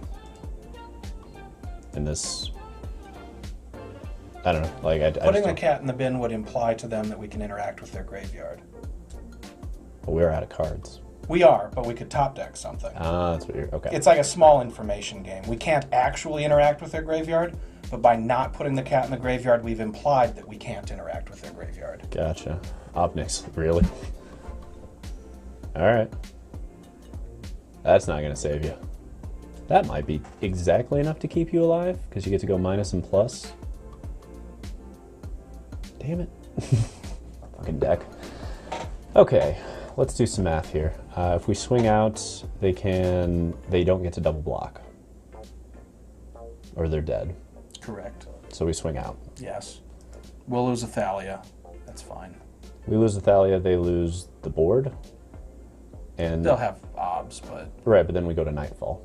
And this, I don't know, like Putting the cat in the bin would imply to them that we can interact with their graveyard. But we're out of cards. We are, but we could top deck something. Ah, that's what you're, okay. It's like a small information game. We can't actually interact with their graveyard, but by not putting the cat in the graveyard, we've implied that we can't interact with their graveyard. Gotcha. Obnix, really? Alright. That's not gonna save you. That might be exactly enough to keep you alive, because you get to go minus and plus. Damn it. Fucking deck. Okay, let's do some math here. If we swing out, they don't get to double block. Or they're dead. Correct. So we swing out. Yes. We'll lose a Thalia. That's fine. We lose the Thalia, they lose the board. And they'll have obs, but... Right, but then we go to Nightfall.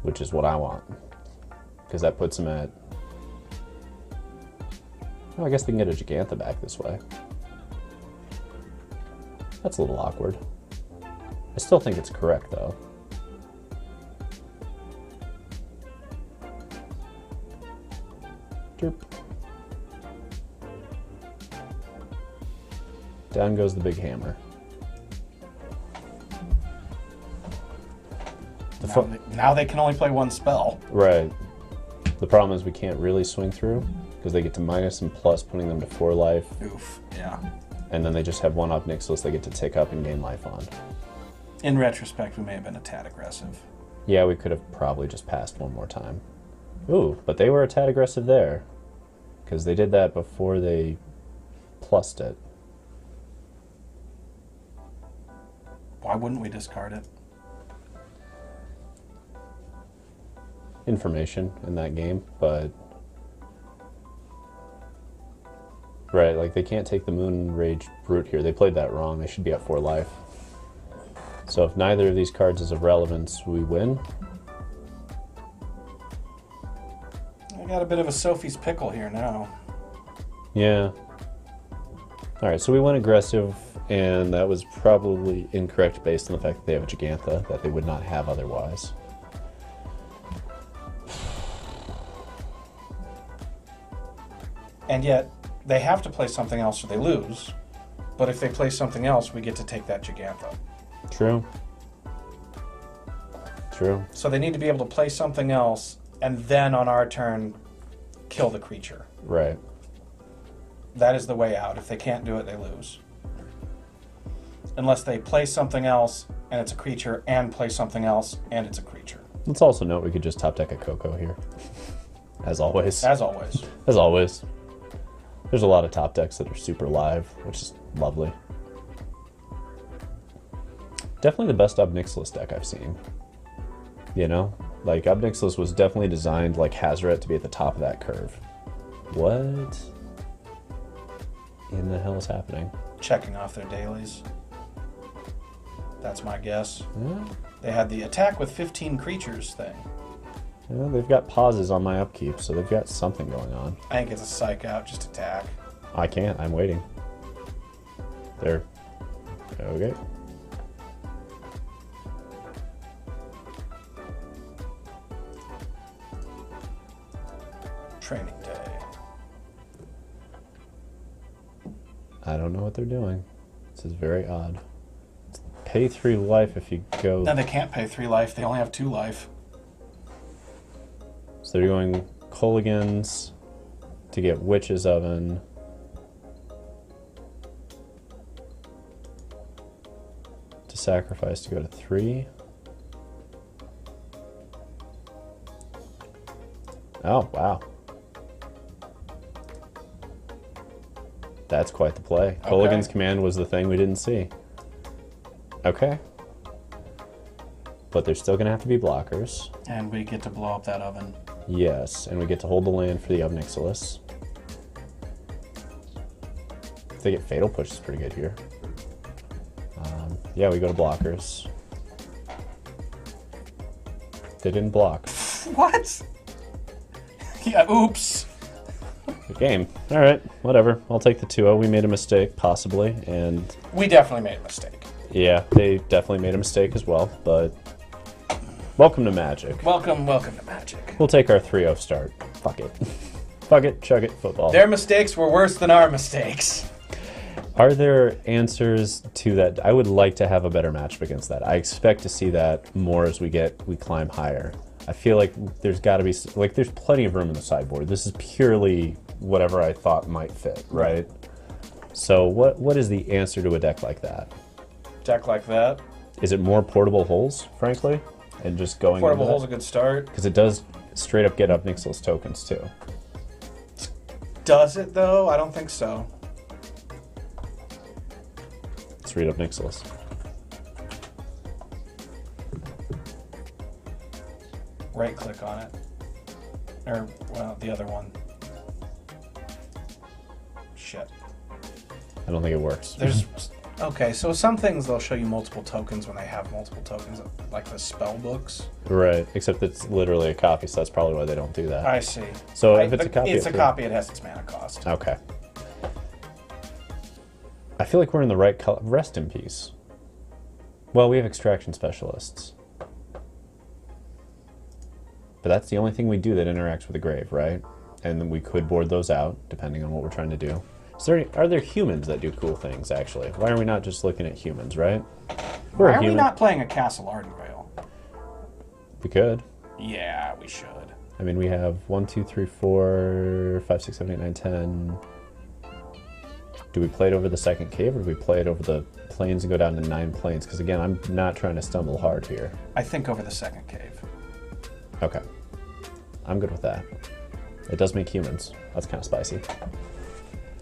Which is what I want. Because that puts them at... Oh, I guess they can get a Gigantha back this way. That's a little awkward. I still think it's correct, though. Derp. Down goes the big hammer. Now they can only play one spell. Right. The problem is we can't really swing through, because they get to minus and plus, putting them to 4 life. Oof, yeah. And then they just have one up Nixless they get to tick up and gain life on. In retrospect, we may have been a tad aggressive. Yeah, we could have probably just passed one more time. Ooh, but they were a tad aggressive there, because they did that before they plussed it. Why wouldn't we discard it? Information in that game, but... Right, like they can't take the Moon Rage Brute here. They played that wrong. They should be at 4 life. So if neither of these cards is of relevance, we win. I got a bit of a Sophie's pickle here now. Yeah. Alright, so we went aggressive, and that was probably incorrect based on the fact that they have a Gigantha that they would not have otherwise. And yet, they have to play something else or they lose. But if they play something else, we get to take that Gigantha. True. True. So they need to be able to play something else, and then on our turn, kill the creature. Right. That is the way out. If they can't do it, they lose. Unless they play something else, and it's a creature, and play something else, and it's a creature. Let's also note we could just top deck a Coco here. As always. As always. As always. There's a lot of top decks that are super live, which is lovely. Definitely the best Obnixilis deck I've seen. You know? Like, Obnixilis was definitely designed like Hazoret to be at the top of that curve. What in the hell is happening? Checking off their dailies. That's my guess. Yeah. They had the attack with 15 creatures thing. Yeah, they've got pauses on my upkeep, so they've got something going on. I think it's a psych out, just attack. I can't. I'm waiting. There. Okay. Training day. I don't know what they're doing. This is very odd. Pay 3 life if you go... No, they can't pay 3 life. They only have 2 life. So they're going Colligans to get Witch's Oven. To sacrifice to go to 3. Oh, wow. That's quite the play. Okay. Colligan's command was the thing we didn't see. Okay. But there's still going to have to be blockers. And we get to blow up that oven. Yes, and we get to hold the land for the Obnixilis. If they get Fatal Push, it's pretty good here. Yeah, we go to blockers. They didn't block. What? Yeah, oops. Good game. Alright, whatever. I'll take the 2-0. We made a mistake, possibly, and... We definitely made a mistake. Yeah, they definitely made a mistake as well, but... Welcome to Magic. Welcome to Magic. We'll take our 3-0 start. Fuck it. Fuck it, chug it, football. Their mistakes were worse than our mistakes. Are there answers to that? I would like to have a better matchup against that. I expect to see that more as we climb higher. I feel like there's got to be, like, there's plenty of room in the sideboard. This is purely whatever I thought might fit, right? So what is the answer to a deck like that? Deck like that. Is it more portable holes, frankly? And just going Portable hole's a good start. Because it does straight up get up Nixilis tokens, too. Does it, though? I don't think so. Let's read up Nixilis. Right-click on it. Or, well, the other one. Shit. I don't think it works. There's... Okay, so some things they'll show you multiple tokens when they have multiple tokens, like the spell books. Right, except it's literally a copy, so that's probably why they don't do that. I see. So if it's a copy... It's a copy, it has its mana cost. Okay. I feel like we're in the right color. Rest in peace. Well, we have extraction specialists. But that's the only thing we do that interacts with the grave, right? And then we could board those out, depending on what we're trying to do. Are there humans that do cool things, actually? Why are we not just looking at humans, right? Why are we not playing a Castle Ardenvale? We could. Yeah, we should. I mean, we have 1, 2, 3, 4, 5, 6, 7, 8, 9, 10. Do we play it over the second cave, or do we play it over the plains and go down to 9 plains? Because, again, I'm not trying to stumble hard here. I think over the second cave. Okay. I'm good with that. It does make humans. That's kind of spicy.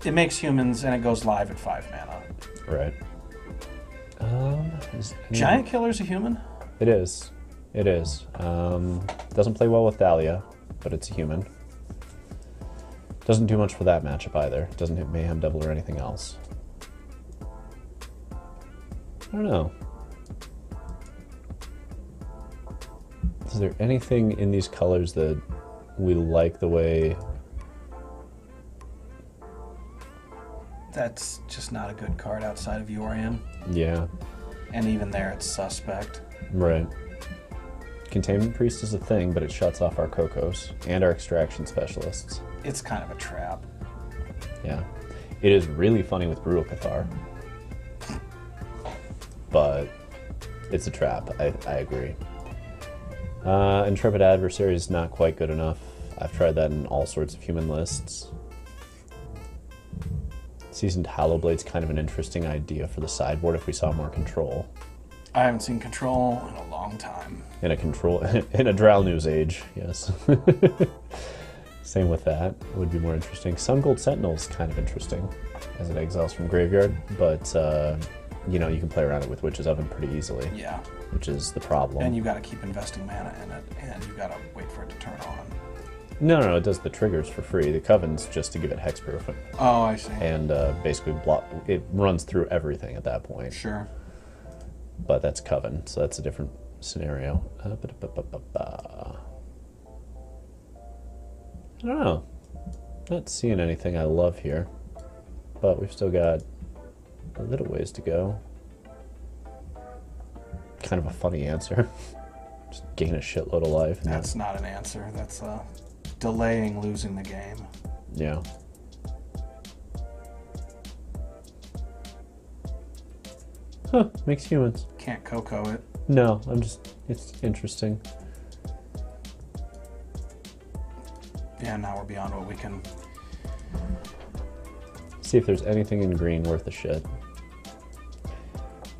It makes humans, and it goes live at 5 mana. Right. Giant Killer's a human? It is. It is. Doesn't play well with Thalia, but it's a human. Doesn't do much for that matchup either. Doesn't hit Mayhem Devil or anything else. I don't know. Is there anything in these colors that we like the way... That's just not a good card outside of Yorion. Yeah. And even there, it's suspect. Right. Containment Priest is a thing, but it shuts off our Cocos and our Extraction Specialists. It's kind of a trap. Yeah. It is really funny with Brutal Cathar. But it's a trap. I agree. Intrepid Adversary is not quite good enough. I've tried that in all sorts of human lists. Seasoned Hallowblade's kind of an interesting idea for the sideboard if we saw more control. I haven't seen control in a long time. In a Drow News age, yes. Same with that. Would be more interesting. Sun Gold Sentinel's kind of interesting as it exiles from graveyard, but you know, you can play around it with Witch's Oven pretty easily. Yeah. Which is the problem. And you got to keep investing mana in it, and you got to wait for it to turn on. No, it does the triggers for free. The Coven's just to give it hexproof. Oh, I see. And basically it runs through everything at that point. Sure. But that's Coven, so that's a different scenario. I don't know. Not seeing anything I love here. But we've still got a little ways to go. Kind of a funny answer. Just gain a shitload of life. That's not an answer. That's delaying losing the game. Yeah. Huh, makes humans. Can't Coco it. No, it's interesting. Yeah, now we're beyond what we can... See if there's anything in green worth a shit.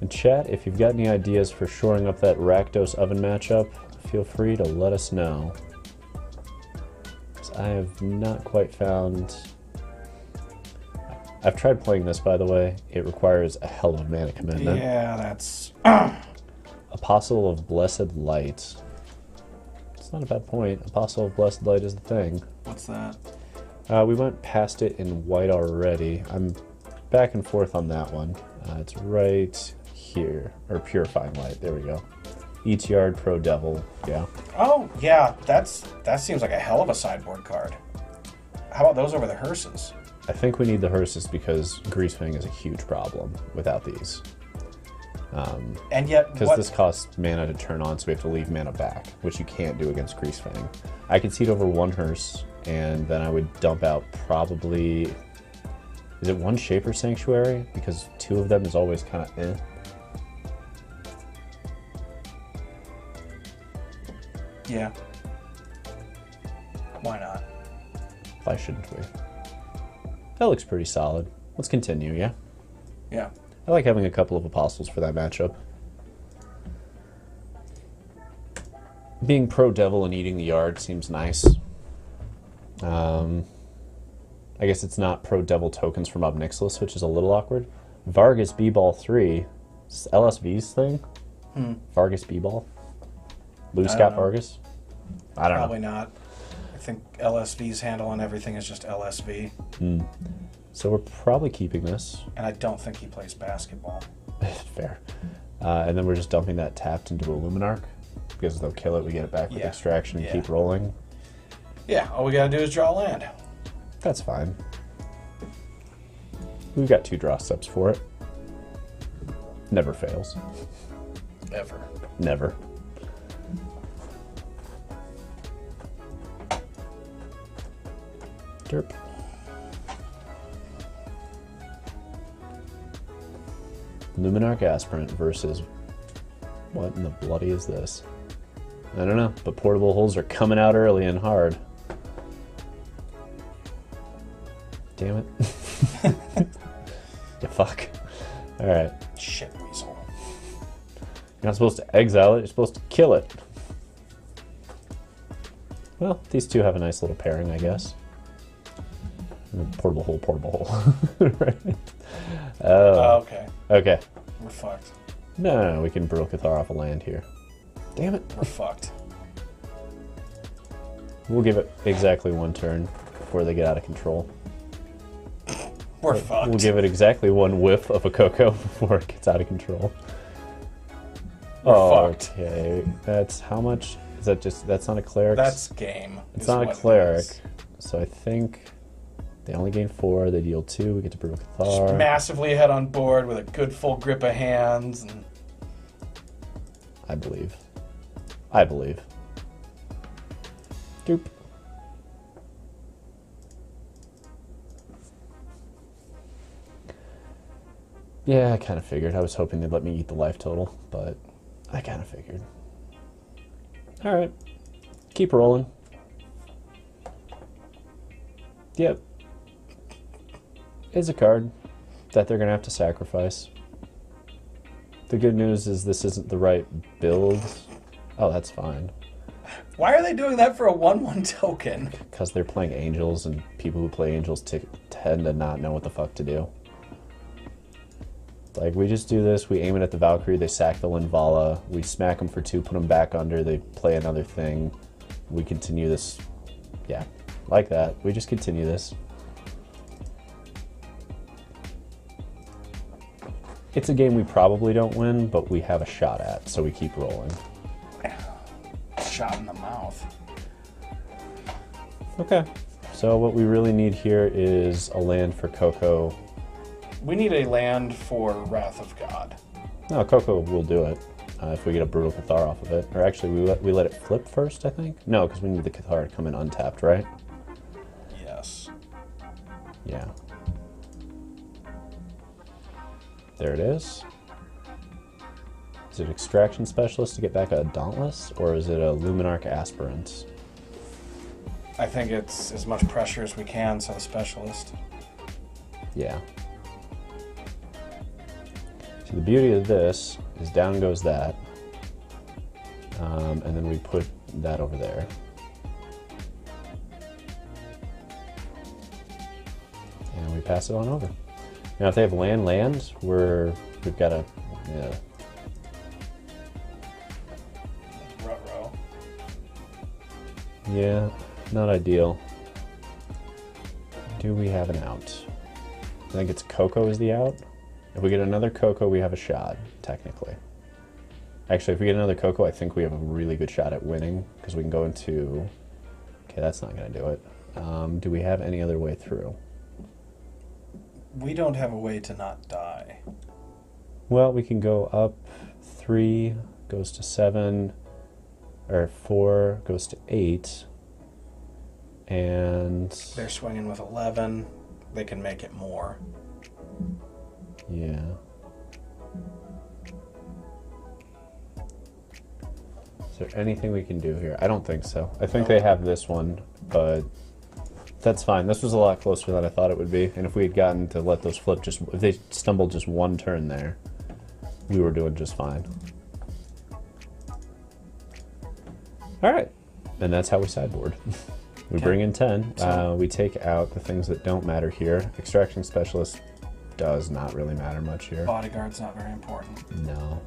And chat, if you've got any ideas for shoring up that Rakdos oven matchup, feel free to let us know. I have not quite found... I've tried playing this, by the way. It requires a hell of a mana commitment. Yeah, that's... Apostle of Blessed Light. It's not a bad point. Apostle of Blessed Light is the thing. What's that? We went past it in white already. I'm back and forth on that one. It's right here. Or Purifying Light. There we go. ETR Pro Devil. Yeah. Oh, yeah. That seems like a hell of a sideboard card. How about those over the hearses? I think we need the hearses because Greasefang is a huge problem without these. And yet, because this costs mana to turn on, so we have to leave mana back, which you can't do against Greasefang. I could seed over one hearse, and then I would dump out probably... Is it one Shaper Sanctuary? Because two of them is always kind of eh. Yeah. Why not? Why shouldn't we? That looks pretty solid. Let's continue, yeah? Yeah. I like having a couple of Apostles for that matchup. Being pro-Devil and eating the yard seems nice. I guess it's not pro-Devil tokens from Ob Nixilis, which is a little awkward. Vargas B-Ball 3. Is this LSV's thing? Vargas B-Ball? Blue Scott Vargas? I don't know. Probably not. I think LSV's handle on everything is just LSV. So we're probably keeping this. And I don't think he plays basketball. Fair. And then we're just dumping that tapped into a Luminarch. Because they'll kill it, we get it back with Extraction and keep rolling. Yeah, all we gotta do is draw land. That's fine. We've got 2 draw steps for it. Never fails. Ever. Never. Derp. Luminarch Aspirant versus... What in the bloody is this? I don't know, but portable holes are coming out early and hard. Damn it. Yeah, fuck. Alright. Shit weasel. You're not supposed to exile it, you're supposed to kill it. Well, these two have a nice little pairing, I guess. Portable hole, portable hole. Right. Oh, okay. Okay. We're fucked. No, we can Brutal Cathar off a land here. Damn it. We're fucked. We'll give it exactly 1 turn before they get out of control. We're fucked. We'll give it exactly 1 whiff of a cocoa before it gets out of control. We're fucked. Okay, that's how much? Is that just, that's not a cleric? That's game. It's not a cleric. So I think they only gain 4, they deal 2, we get to Brutal Cathar. Just massively ahead on board with a good full grip of hands. And... I believe. I believe. Doop. Yeah, I kind of figured. I was hoping they'd let me eat the life total, but I kind of figured. All right. Keep rolling. Yep. Is a card that they're going to have to sacrifice. The good news is this isn't the right build. Oh, that's fine. Why are they doing that for a 1/1 token? Because they're playing angels, and people who play angels tend to not know what the fuck to do. Like, we just do this, we aim it at the Valkyrie, they sack the Linvala, we smack them for 2, put them back under, they play another thing. We continue this. Yeah, like that. We just continue this. It's a game we probably don't win, but we have a shot at, so we keep rolling. Shot in the mouth. Okay, so what we really need here is a land for Coco. We need a land for Wrath of God. No, Coco will do it if we get a Brutal Cathar off of it. Or actually, we let it flip first, I think? No, because we need the Cathar to come in untapped, right? Yes. Yeah. There it is. Is it Extraction Specialist to get back a Dauntless, or is it a Luminarch Aspirant? I think it's as much pressure as we can, so the Specialist. Yeah. So the beauty of this is down goes that, and then we put that over there. And we pass it on over. Now if they have land, we've got a, yeah. Ruh-roh. Yeah, not ideal. Do we have an out? I think it's Coco is the out. If we get another Coco, we have a shot, technically. Actually, if we get another Coco, I think we have a really good shot at winning, because we can go into... Okay, that's not going to do it. Do we have any other way through? We don't have a way to not die. Well, we can go up 3, goes to 7, or 4, goes to 8, and... They're swinging with 11. They can make it more. Yeah. Is there anything we can do here? I don't think so. I think they have this one, but that's fine. This was a lot closer than I thought it would be. And if we had gotten to let those flip if they stumbled just one turn there, we were doing just fine. All right. And that's how we sideboard. We bring in 10. We take out the things that don't matter here. Extraction Specialist does not really matter much here. Bodyguard's not very important. No.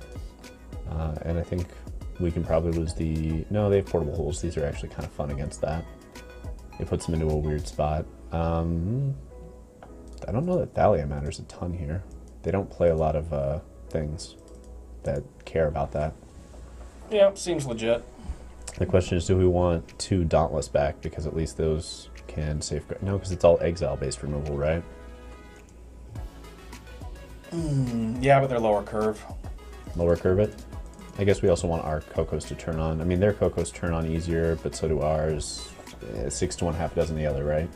And I think we can probably lose the... No, they have portable holes. These are actually kind of fun against that. It puts them into a weird spot. I don't know that Thalia matters a ton here. They don't play a lot of things that care about that. Yeah, seems legit. The question is, do we want 2 Dauntless back? Because at least those can safeguard... No, because it's all exile-based removal, right? Yeah, but they're lower curve. Lower curve it? I guess we also want our Cocos to turn on. I mean, their Cocos turn on easier, but so do ours. 6 to 1, half dozen the other, right?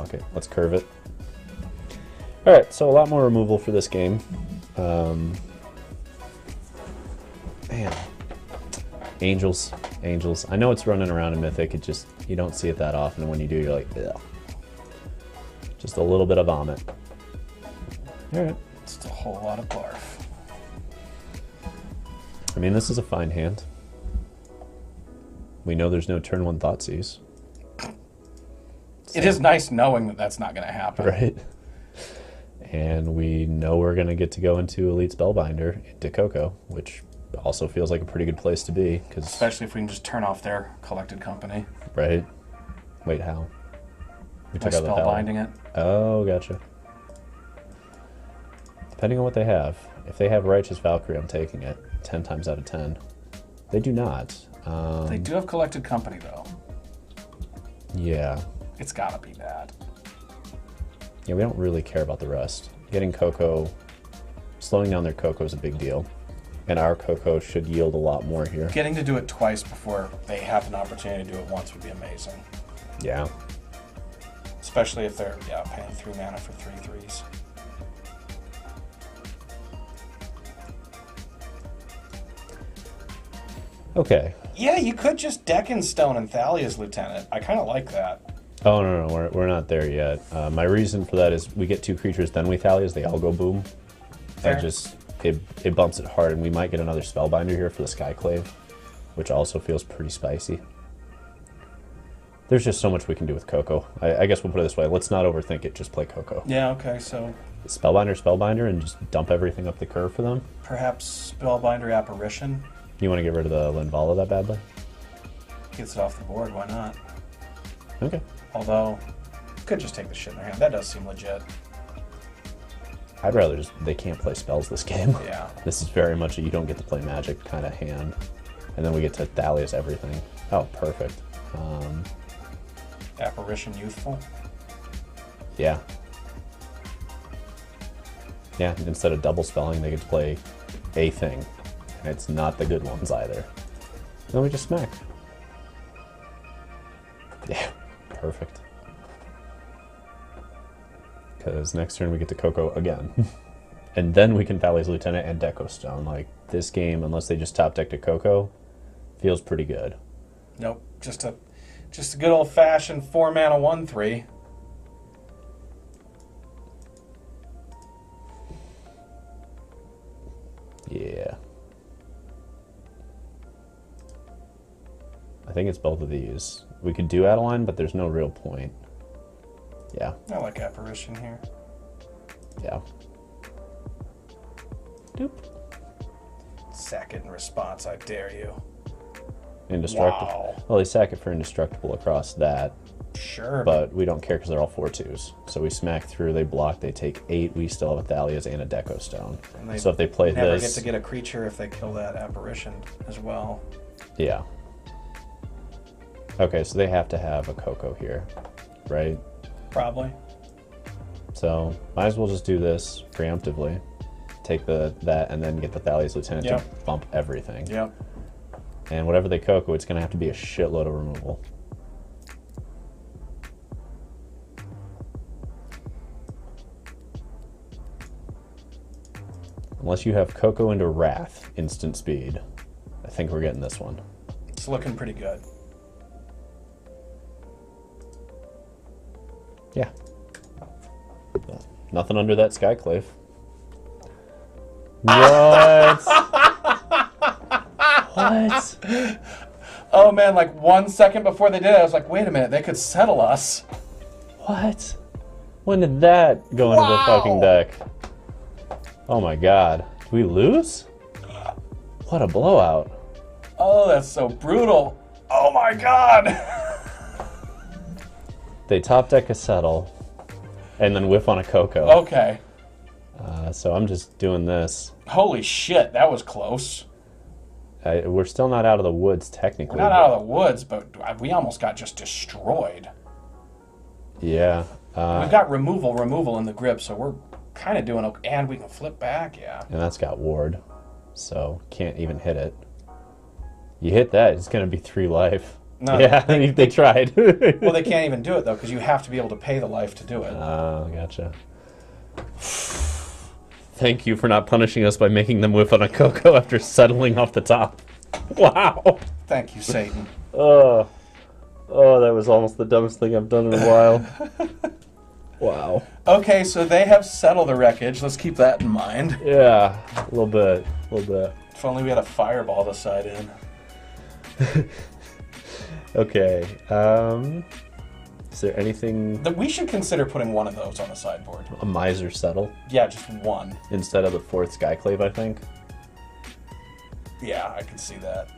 Okay, let's curve it. Alright, so a lot more removal for this game. Man. Angels. Angels. I know it's running around in Mythic, it just, you don't see it that often, and when you do, you're like, ugh. Just a little bit of vomit. Alright. It's a whole lot of barf. I mean, this is a fine hand. We know there's no turn 1 Thoughtseize. It is nice knowing that that's not going to happen. Right. And we know we're going to get to go into Elite Spellbinder into Coco, which also feels like a pretty good place to be. Especially if we can just turn off their collected company. Right. Wait, how? We took out the Spellbinding it. Oh, gotcha. Depending on what they have. If they have Righteous Valkyrie, I'm taking it. 10 times out of 10. They do not. They do have Collected Company, though. Yeah. It's gotta be bad. Yeah, we don't really care about the rest. Getting Cocoa, slowing down their Cocoa is a big deal. And our Cocoa should yield a lot more here. Getting to do it twice before they have an opportunity to do it once would be amazing. Yeah. Especially if they're, paying 3 mana for 3 3s. Okay. Yeah, you could just deck in Stone and Thalia's Lieutenant. I kind of like that. Oh, no, we're not there yet. My reason for that is we get 2 creatures, then we Thalias, they all go boom. Fair. It bumps it hard, and we might get another Spellbinder here for the Skyclave, which also feels pretty spicy. There's just so much we can do with Cocoa. I guess we'll put it this way. Let's not overthink it, just play Cocoa. Yeah, okay, so... Spellbinder, and just dump everything up the curve for them. Perhaps Spellbinder Apparition? You want to get rid of the Linvala that badly? Gets it off the board, why not? Okay. Although, could just take the shit in their hand. That does seem legit. I'd rather just... They can't play spells this game. Yeah. This is very much a you don't get to play Magic kind of hand. And then we get to Thalia's everything. Oh, perfect. Apparition Youthful? Yeah. Yeah, instead of double spelling, they get to play a thing. And it's not the good ones either. Then we just smack. Yeah, perfect. Because next turn we get to Cocoa again. And then we can Thalia's Lieutenant and Deco Stone. Like, this game, unless they just top deck to Cocoa, feels pretty good. Nope, just a good old-fashioned 4 mana 1/3. Yeah. I think it's both of these. We could do Adeline, but there's no real point. Yeah. I like Apparition here. Yeah. Doop. Sack it in response, I dare you. Indestructible. Wow. Well, they sack it for indestructible across that, Sure. but we don't care because they're all 4/2s. So we smack through, they block, they take 8. We still have a Thalia's and a Deco Stone. And So if they play never this... get to get a creature if they kill that Apparition as well. Yeah. Okay, so they have to have a Cocoa here, right? Probably. So might as well just do this preemptively. Take that and then get the Thalia's Lieutenant to bump everything. Yep. And whatever they Cocoa, it's going to have to be a shitload of removal. Unless you have Cocoa into Wrath, instant speed. I think we're getting this one. It's looking pretty good. Yeah. Nothing under that Skyclave. What? What? Oh man, like 1 second before they did it, I was like, wait a minute, they could settle us. What? When did that go into the fucking deck? Oh my god. Did we lose? What a blowout. Oh, that's so brutal. Oh my god. They top deck a Settle, and then whiff on a Cocoa. Okay. So I'm just doing this. Holy shit, that was close. We're still not out of the woods, technically. We're not out of the woods, but we almost got just destroyed. Yeah. We've got removal in the grip, so we're kind of doing okay. And we can flip back, yeah. And that's got Ward, so can't even hit it. You hit that, it's going to be 3 life. No, yeah, they tried. Well, they can't even do it, though, because you have to be able to pay the life to do it. Oh, gotcha. Thank you for not punishing us by making them whiff on a Cocoa after settling off the top. Wow. Thank you, Satan. Oh, that was almost the dumbest thing I've done in a while. Wow. Okay, so they have settled the wreckage. Let's keep that in mind. Yeah, a little bit. If only we had a fireball to side in. Okay. Is there anything... We should consider putting one of those on the sideboard. A Miser Settle? Yeah, just one. Instead of the 4th Skyclave, I think. Yeah, I can see that.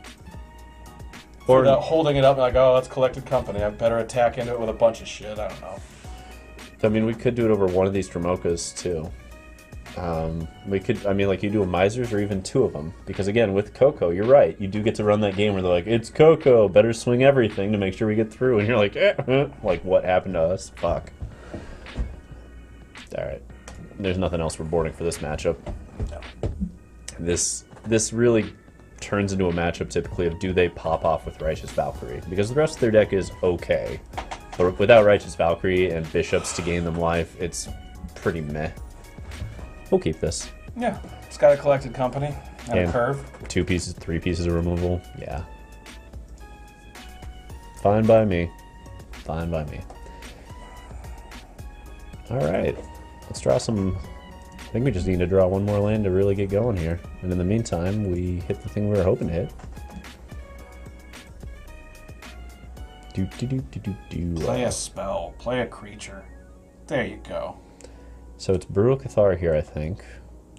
Or holding it up like, oh, that's Collected Company. I better attack into it with a bunch of shit. I don't know. I mean, we could do it over one of these Dromokas, too. We could, I mean, like you do a Misers or even 2 of them. Because again, with Coco, you're right. You do get to run that game where they're like, it's Coco, better swing everything to make sure we get through. And you're like, like what happened to us? Fuck. Alright. There's nothing else we're boarding for this matchup. No. This really turns into a matchup typically of do they pop off with Righteous Valkyrie? Because the rest of their deck is okay. But without Righteous Valkyrie and Bishops to gain them life, it's pretty meh. We'll keep this. Yeah, it's got a collected company and a curve. 2 pieces, 3 pieces of removal. Yeah. Fine by me. Fine by me. Alright. Let's draw some... I think we just need to draw 1 more land to really get going here. And in the meantime, we hit the thing we were hoping to hit. Play a spell. Play a creature. There you go. So it's Brutal Cathar here, I think.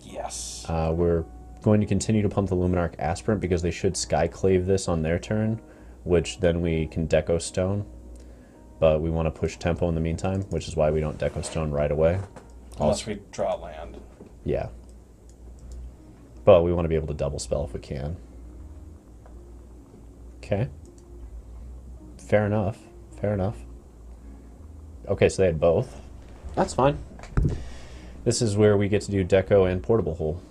Yes. We're going to continue to pump the Luminarch Aspirant because they should Skyclave this on their turn, which then we can Deco Stone. But we want to push tempo in the meantime, which is why we don't Deco Stone right away. Unless we draw land. Yeah. But we want to be able to double spell if we can. Okay. Fair enough. Fair enough. Okay, so they had both. That's fine. This is where we get to do Deco and Portable Hole.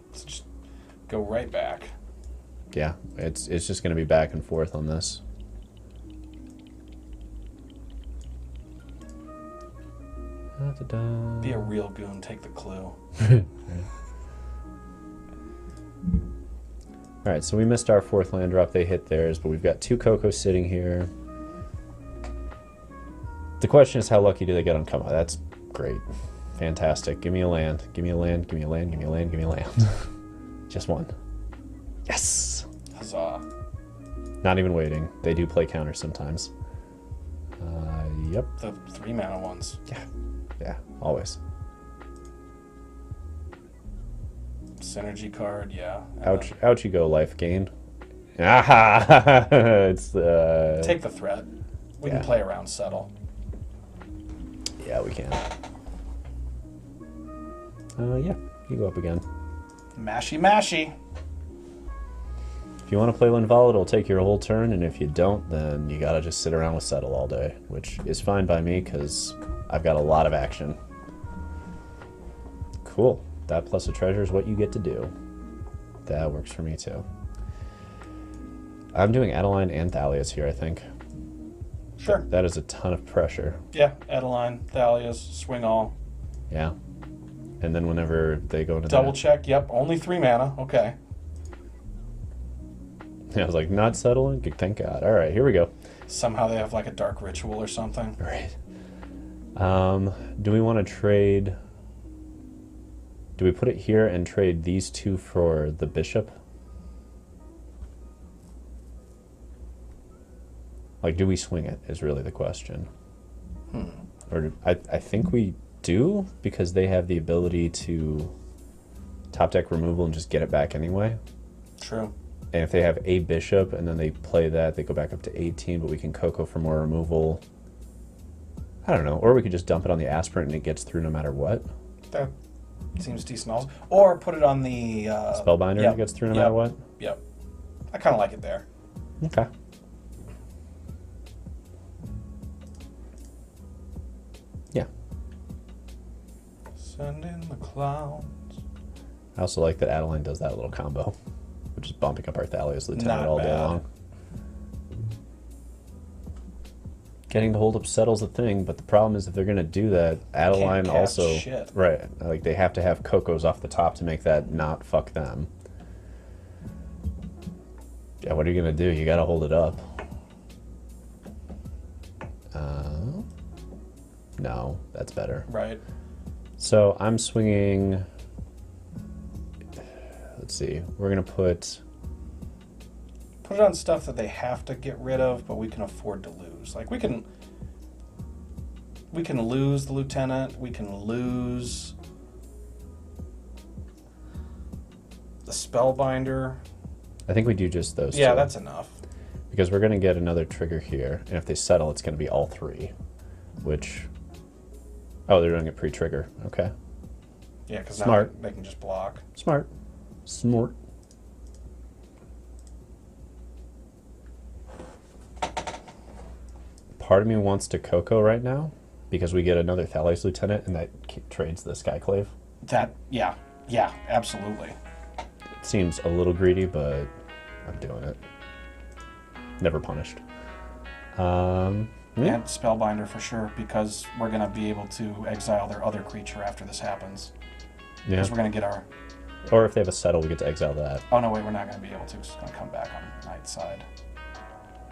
Let's just go right back. Yeah, it's just going to be back and forth on this. Be a real goon, take the clue. Alright, so we missed our 4th land drop, they hit theirs, but we've got 2 Coco sitting here. The question is how lucky do they get on come out? That's great. Fantastic. Give me a land. Give me a land. Give me a land. Give me a land. Give me a land. Just 1. Yes! Huzzah. Not even waiting. They do play counters sometimes. Yep. The 3 mana ones. Yeah. Yeah, always. Synergy card, yeah. Ouch, ouch you go, life gain. Aha! It's take the threat. We can play around Settle. Yeah, we can. Yeah, you go up again. Mashy, mashy. If you want to play Linval, it'll take your whole turn, and if you don't, then you gotta just sit around with Settle all day, which is fine by me, because I've got a lot of action. Cool. That plus a treasure is what you get to do. That works for me, too. I'm doing Adeline and Thalia's here, I think. Sure. That is a ton of pressure. Yeah, Adeline, Thalia's, swing all. Yeah. And then whenever they go into double check, yep, only 3 mana, okay. I was like, not settling? Thank God. All right, here we go. Somehow they have like a dark ritual or something. Right. Do we want to trade... Do we put it here and trade these 2 for the bishop? Like, do we swing it is really the question. Or I think we do, because they have the ability to top deck removal and just get it back anyway. True. And if they have a bishop and then they play that, they go back up to 18, but we can Coco for more removal. I don't know. Or we could just dump it on the Aspirant and it gets through no matter what. That seems decent also. Or put it on the... Spellbinder and it gets through no matter what? Yep. I kind of like it there. Okay. Yeah. Send in the clouds. I also like that Adeline does that little combo, which is bumping up our Thalia's Lieutenant Not all day bad. long. Getting to hold up Settle's a thing, but the problem is if they're going to do that, Adeline Can't cast also... shit. Right. Like, they have to have Cocos off the top to make that not fuck them. Yeah, what are you going to do? You got to hold it up. No, that's better. Right. So I'm swinging... Let's see. We're going to put it on stuff that they have to get rid of, but we can afford to lose. Like, we can lose the Lieutenant. We can lose the Spellbinder. I think we do just those two. Yeah, that's enough. Because we're going to get another trigger here, and if they settle, it's going to be all 3, which... Oh, they're doing a pre-trigger. Okay. Yeah, because now they can just block. Smart. Smart. Part of me wants to Coco right now because we get another Thalia's Lieutenant and that trades the Skyclave. Yeah, absolutely. It seems a little greedy, but I'm doing it. Never punished. And Spellbinder for sure, because we're going to be able to exile their other creature after this happens. Yeah. Because we're going to get our... Or if they have a Settle, we get to exile that. Oh, no, wait, we're not going to be able to. It's going to come back on Knight's side.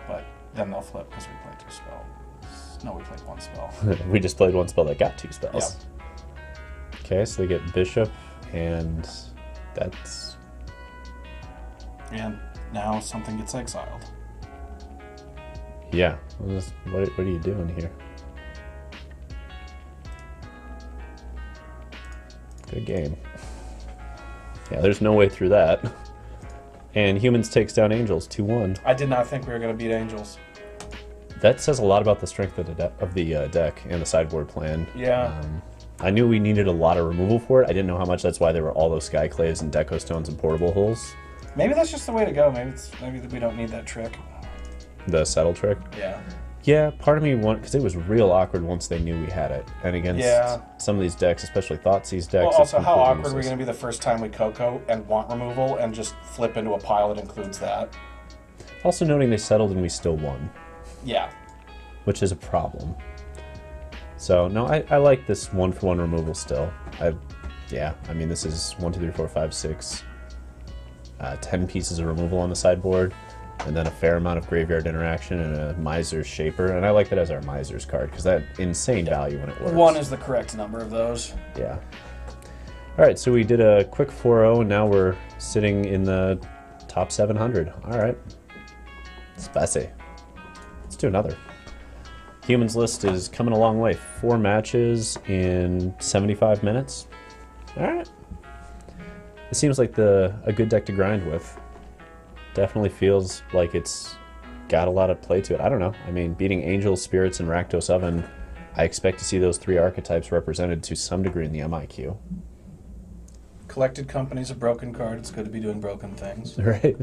But then they'll flip because we played 2 spells. No, we played 1 spell. We just played 1 spell that got 2 spells. Yep. Okay, so they get Bishop, and that's... And now something gets exiled. Yeah. What are you doing here? Good game. Yeah, there's no way through that. And Humans takes down Angels 2-1. I did not think we were going to beat Angels. That says a lot about the strength of the deck and the sideboard plan. Yeah. I knew we needed a lot of removal for it. I didn't know how much. That's why there were all those Skyclaves and Deco Stones and Portable Holes. Maybe that's just the way to go. Maybe we don't need that trick. The Settle trick? Yeah. Yeah, part of me because it was real awkward once they knew we had it. And against some of these decks, especially Thoughtseize decks. Well, also, how awkward are we going to be the first time we Coco and want removal and just flip into a pile that includes that? Also noting they settled and we still won. Yeah. Which is a problem. So, no, I like this 1-for-1 removal still. I mean, this is 1, 2, 3, 4, 5, 6, 10 pieces of removal on the sideboard. And then a fair amount of graveyard interaction and a Miser's Shaper. And I like that as our Miser's card, because that insane value when it works. 1 is the correct number of those. Yeah. Alright, so we did a quick 4-0, and now we're sitting in the top 700. Alright. Spicy. Let's do another. Humans list is coming a long way. 4 matches in 75 minutes. Alright. It seems like a good deck to grind with. Definitely feels like it's got a lot of play to it. I don't know. I mean, beating Angels, Spirits, and Rakdos Oven, I expect to see those 3 archetypes represented to some degree in the MIQ. Collected Company's a broken card. It's good to be doing broken things. Right.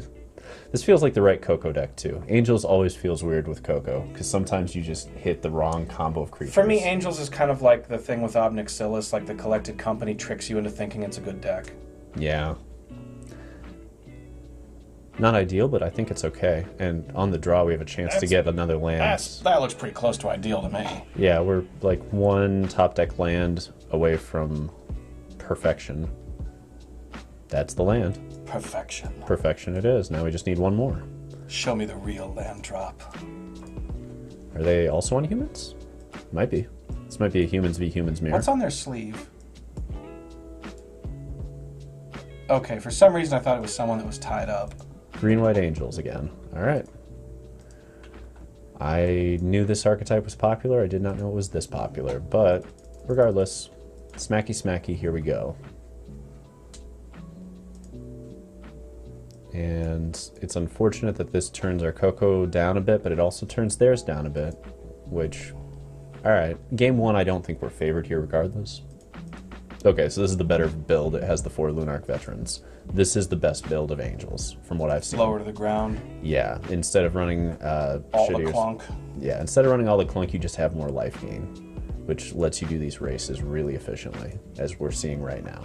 This feels like the right Coco deck, too. Angels always feels weird with Coco, because sometimes you just hit the wrong combo of creatures. For me, Angels is kind of like the thing with Ob Nixilis, like the Collected Company tricks you into thinking it's a good deck. Yeah. Not ideal, but I think it's okay. And on the draw, we have a chance to get another land. That looks pretty close to ideal to me. Yeah, we're like 1 top deck land away from perfection. That's the land. Perfection. Perfection it is. Now we just need 1 more. Show me the real land drop. Are they also on Humans? Might be. This might be a Humans v Humans mirror. What's on their sleeve? Okay, for some reason I thought it was someone that was tied up. Green-White Angels again. Alright. I knew this archetype was popular. I did not know it was this popular. But regardless, smacky smacky, here we go. And it's unfortunate that this turns our Coco down a bit, but it also turns theirs down a bit. Which, alright. Game 1, I don't think we're favored here regardless. Okay, so this is the better build. It has the 4 Lunarch Veterans. This is the best build of Angels, from what I've seen. Lower to the ground. Yeah, instead of running all the clunk. Yeah, instead of running all the clunk, you just have more life gain, which lets you do these races really efficiently, as we're seeing right now.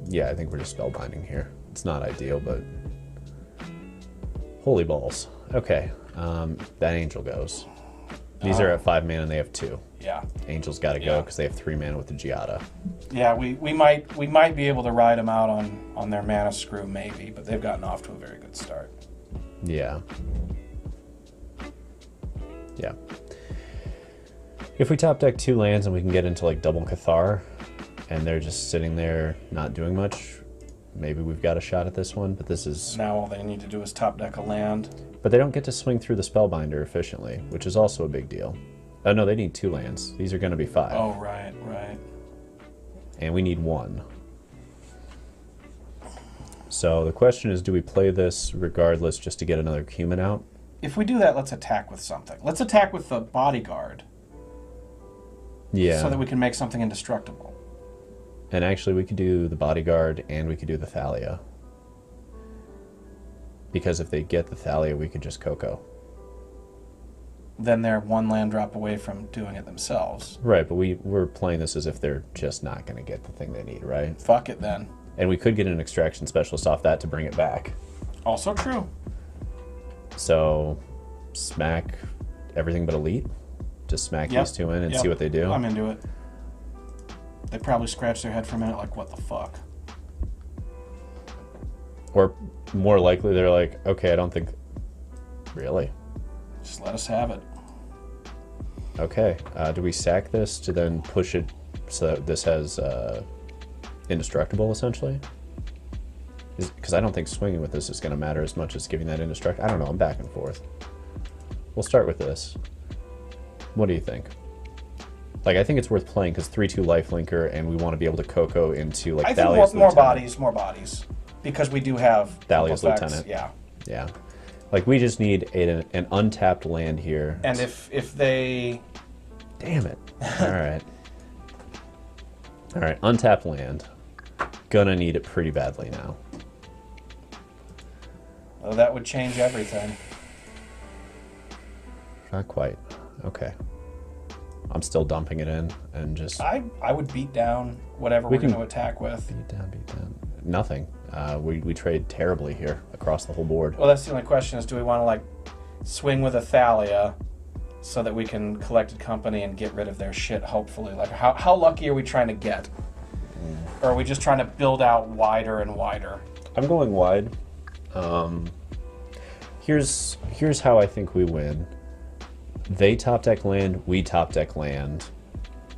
Yeah, I think we're just spellbinding here. It's not ideal, but holy balls. Okay, that Angel goes. These are at 5 mana and they have 2. Yeah. Angel's got to go because they have 3 mana with the Giada. Yeah, we might be able to ride them out on their mana screw maybe, but they've gotten off to a very good start. Yeah. Yeah. If we top deck 2 lands and we can get into like double Cathar and they're just sitting there not doing much, maybe we've got a shot at this one, but this is... Now all they need to do is top deck a land. But they don't get to swing through the Spellbinder efficiently, which is also a big deal. Oh no, they need 2 lands. These are going to be 5. Oh, right, right. And we need 1. So the question is, do we play this regardless just to get another human out? If we do that, let's attack with something. Let's attack with the Bodyguard. Yeah. So that we can make something indestructible. And actually, we could do the Bodyguard and we could do the Thalia. Because if they get the Thalia, we could just Coco. Then they're one land drop away from doing it themselves. Right, but we're playing this as if they're just not going to get the thing they need, right? Fuck it then. And we could get an extraction specialist off that to bring it back. Also true. So, smack everything but Elite. Just smack these two in and see what they do. I'm into it. They probably scratch their head for a minute like, what the fuck? Or more likely, they're like, okay, I don't think... Really? Just let us have it. Okay. Do we sack this to then push it so that this has indestructible, essentially? Because I don't think swinging with this is going to matter as much as giving that indestructible. I don't know. I'm back and forth. We'll start with this. What do you think? Like, I think it's worth playing because 3/2 lifelinker, and we want to be able to Coco into, like, Thalia's more bodies. Because we do have... Thalia's effects. Lieutenant. Yeah. Yeah. Like, we just need an untapped land here. And if they... Damn it. All right. All right, untapped land. Gonna need it pretty badly now. Well, that would change everything. Not quite. Okay. I'm still dumping it in and just... I would beat down whatever we're going to attack with. Beat down. Nothing. We trade terribly here across the whole board. Well, that's the only question is, do we want to, like, swing with a Thalia so that we can collect a company and get rid of their shit, hopefully? Like, how lucky are we trying to get? Or are we just trying to build out wider and wider? I'm going wide. Here's how I think we win. They top deck land, we top deck land,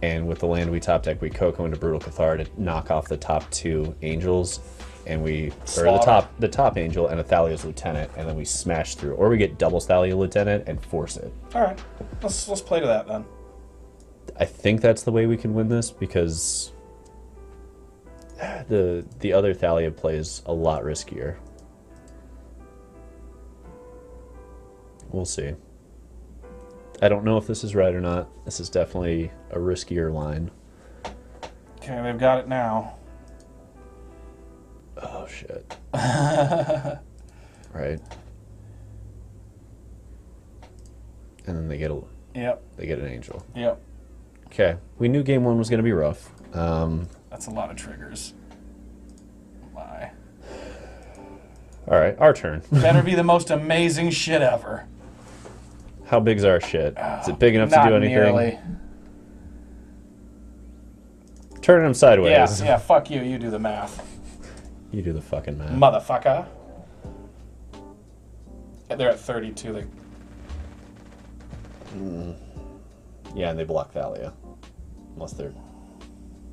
and with the land we top deck, we Coco into Brutal Cathar to knock off the top 2 angels, and we the top angel and a Thalia's Lieutenant, and then we smash through, or we get double Thalia Lieutenant and force it. All right, let's play to that then. I think that's the way we can win this because the other Thalia plays a lot riskier. We'll see. I don't know if this is right or not. This is definitely a riskier line. Okay, they've got it now. Oh, shit. Right. And then they get an angel. Yep. Okay. We knew game 1 was going to be rough. That's a lot of triggers. Why? All right, our turn. Better be the most amazing shit ever. How big's our shit? Is it big enough to do anything? Nearly. Turning them sideways. Yeah, fuck you. You do the math. You do the fucking math. Motherfucker. They're at 32. Yeah, and they block Thalia. Unless they're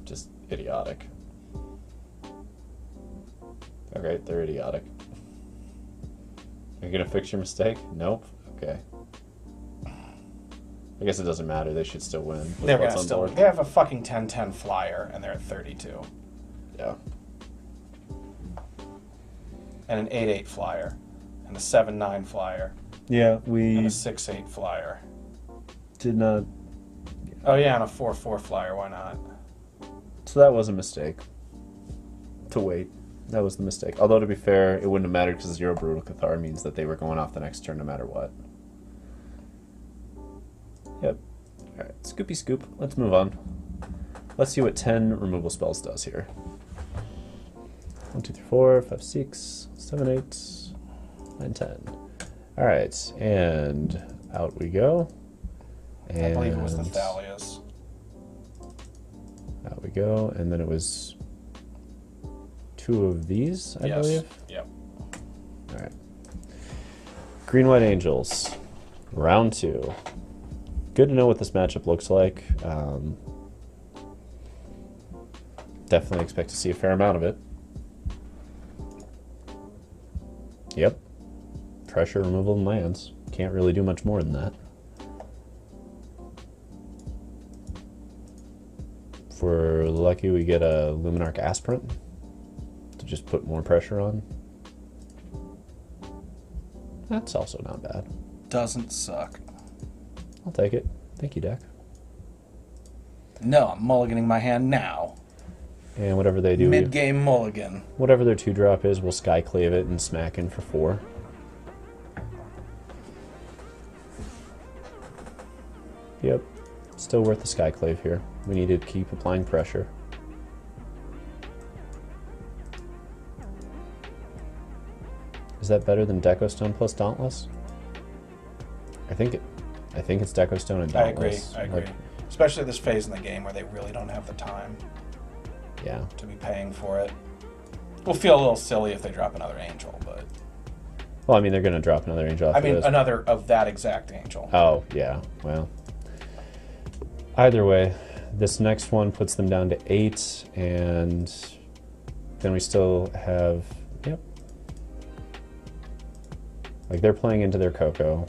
just idiotic. Okay, they're idiotic. Are you gonna fix your mistake? Nope. Okay. I guess it doesn't matter. They should still win. They're gonna still win. They have a fucking 10-10 flyer, and they're at 32. Yeah. And an 8-8 flyer, and a 7-9 flyer. Yeah, and a 6-8 flyer. Did not. Oh yeah, and a 4-4 flyer. Why not? So that was a mistake. To wait. That was the mistake. Although, to be fair, it wouldn't have mattered because 0 Brutal Cathar means that they were going off the next turn no matter what. Yep. Alright, scoopy scoop. Let's move on. Let's see what 10 removal spells does here. 1, 2, 3, 4, 5, 6, 7, 8, 9, 10. Alright, and out we go. And I believe it was the Thalias. Out we go, and then it was 2 of these, I believe. Yep. Alright. Green-White Angels. Round 2. Good to know what this matchup looks like. Definitely expect to see a fair amount of it. Yep. Pressure, removal, and lands. Can't really do much more than that. If we're lucky, we get a Luminarch Aspirant to just put more pressure on. That's also not bad. Doesn't suck. I'll take it. Thank you, deck. No, I'm mulliganing my hand now. And whatever they do, Mid-game mulligan. whatever their 2-drop is, we'll Skyclave it and smack in for 4. Yep, still worth the Skyclave here. We need to keep applying pressure. Is that better than Deco Stone plus Dauntless? I think it's Deco Stone and Dauntless. I agree. Especially this phase in the game where they really don't have the time Yeah. to be paying for it. We'll feel a little silly if they drop another angel, but... Well, I mean, they're going to drop another angel off I mean, of this. another of that exact angel. Oh, yeah. Well, either way, this next one puts them down to 8, and then we still have... Yep. Like, they're playing into their Coco,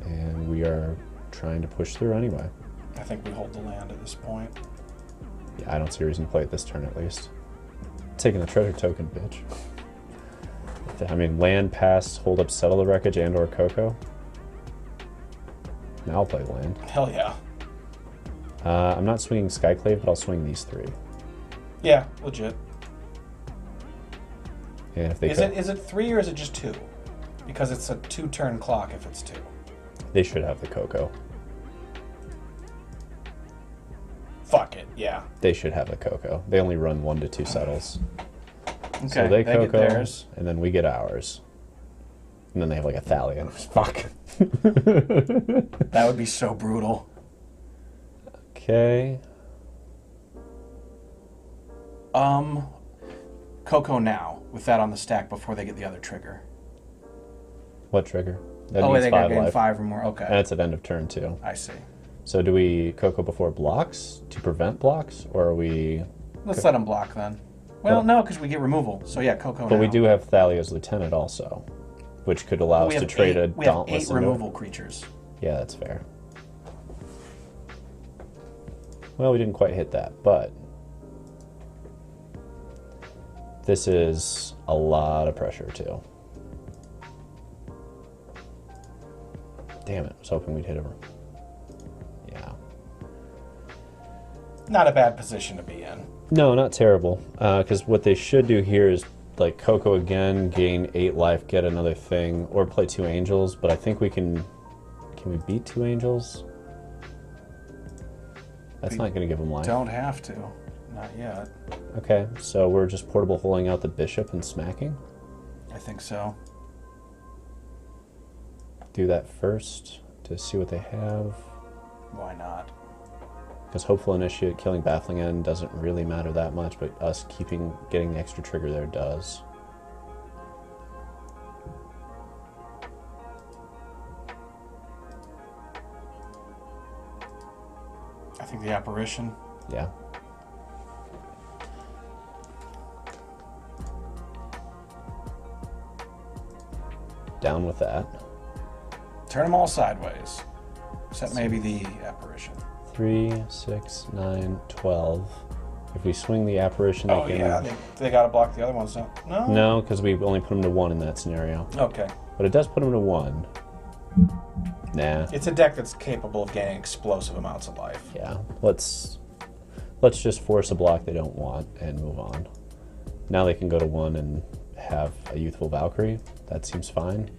and we are trying to push through anyway. I think we hold the land at this point. Yeah, I don't see a reason to play it this turn, at least. Taking a treasure token, bitch. I mean, land, pass, hold up, settle the wreckage, and or Coco. Now I'll play land. Hell yeah. I'm not swinging Skyclave, but I'll swing these 3. Yeah, legit. And if they Is it 3 or is it just 2? Because it's a 2-turn clock if it's 2. They should have the Coco. Fuck it, yeah. They should have the Coco. They only run 1 to 2 settles. Okay, So they get Coco, theirs. and then we get ours. And then they have like a Thalia. Fuck. That would be so brutal. Okay. Coco now, with that on the stack before they get the other trigger. What trigger? That Oh, means they got 5 gain life. 5 or more. Okay. And it's at end of turn too. I see. So do we Coco before blocks to prevent blocks, or are we... Let's let them block then. Well, no, because we get removal. So yeah, Coco But now. we do have Thalia's Lieutenant also, which could allow us to trade a We have Dauntless 8 into... removal creatures. Yeah, that's fair. Well, we didn't quite hit that, but... This is a lot of pressure, too. Damn it, I was hoping we'd hit him. Yeah. Not a bad position to be in. No, not terrible. Because what they should do here is, like, Coco again, gain 8 life, get another thing, or play 2 angels, but I think we can... Can we beat 2 angels? That's not going to give them life. Don't have to. Not yet. Okay, so we're just portable holding out the bishop and smacking? I think so. Do that first to see what they have. Why not? Because Hopeful Initiate killing Baffling End doesn't really matter that much, but us getting the extra trigger there does. I think the apparition. Yeah. Down with that. Turn them all sideways. Except maybe the apparition. 3, 6, 9, 12. If we swing the apparition, Oh, they can... yeah. They got to block the other ones, don't No? No, because we only put them to 1 in that scenario. Okay. But it does put them to 1. Nah. It's a deck that's capable of gaining explosive amounts of life. Yeah. Let's just force a block they don't want and move on. Now they can go to 1 and have a Youthful Valkyrie. That seems fine.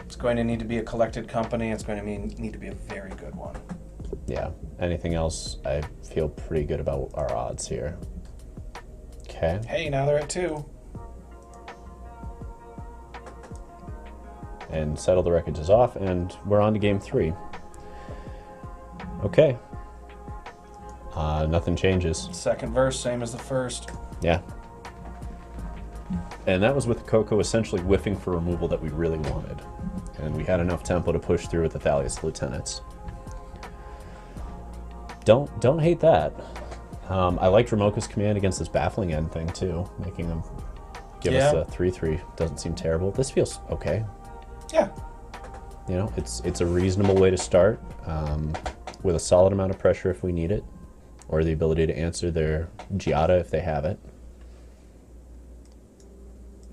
It's going to need to be a collected company. It's going to need to be a very good one. Yeah. Anything else, I feel pretty good about our odds here. Okay. Hey, now they're at 2. And Settle the Wreckage is off, and we're on to game 3. Okay. Nothing changes. Second verse, same as the first. Yeah. And that was with Coco essentially whiffing for removal that we really wanted. And we had enough tempo to push through with the Thalia's Lieutenants. Don't hate that. I like Dromoka's command against this Baffling End thing too, making them give us a 3/3. Doesn't seem terrible. This feels okay. Yeah. You know, it's a reasonable way to start, with a solid amount of pressure if we need it, or the ability to answer their Giada if they have it.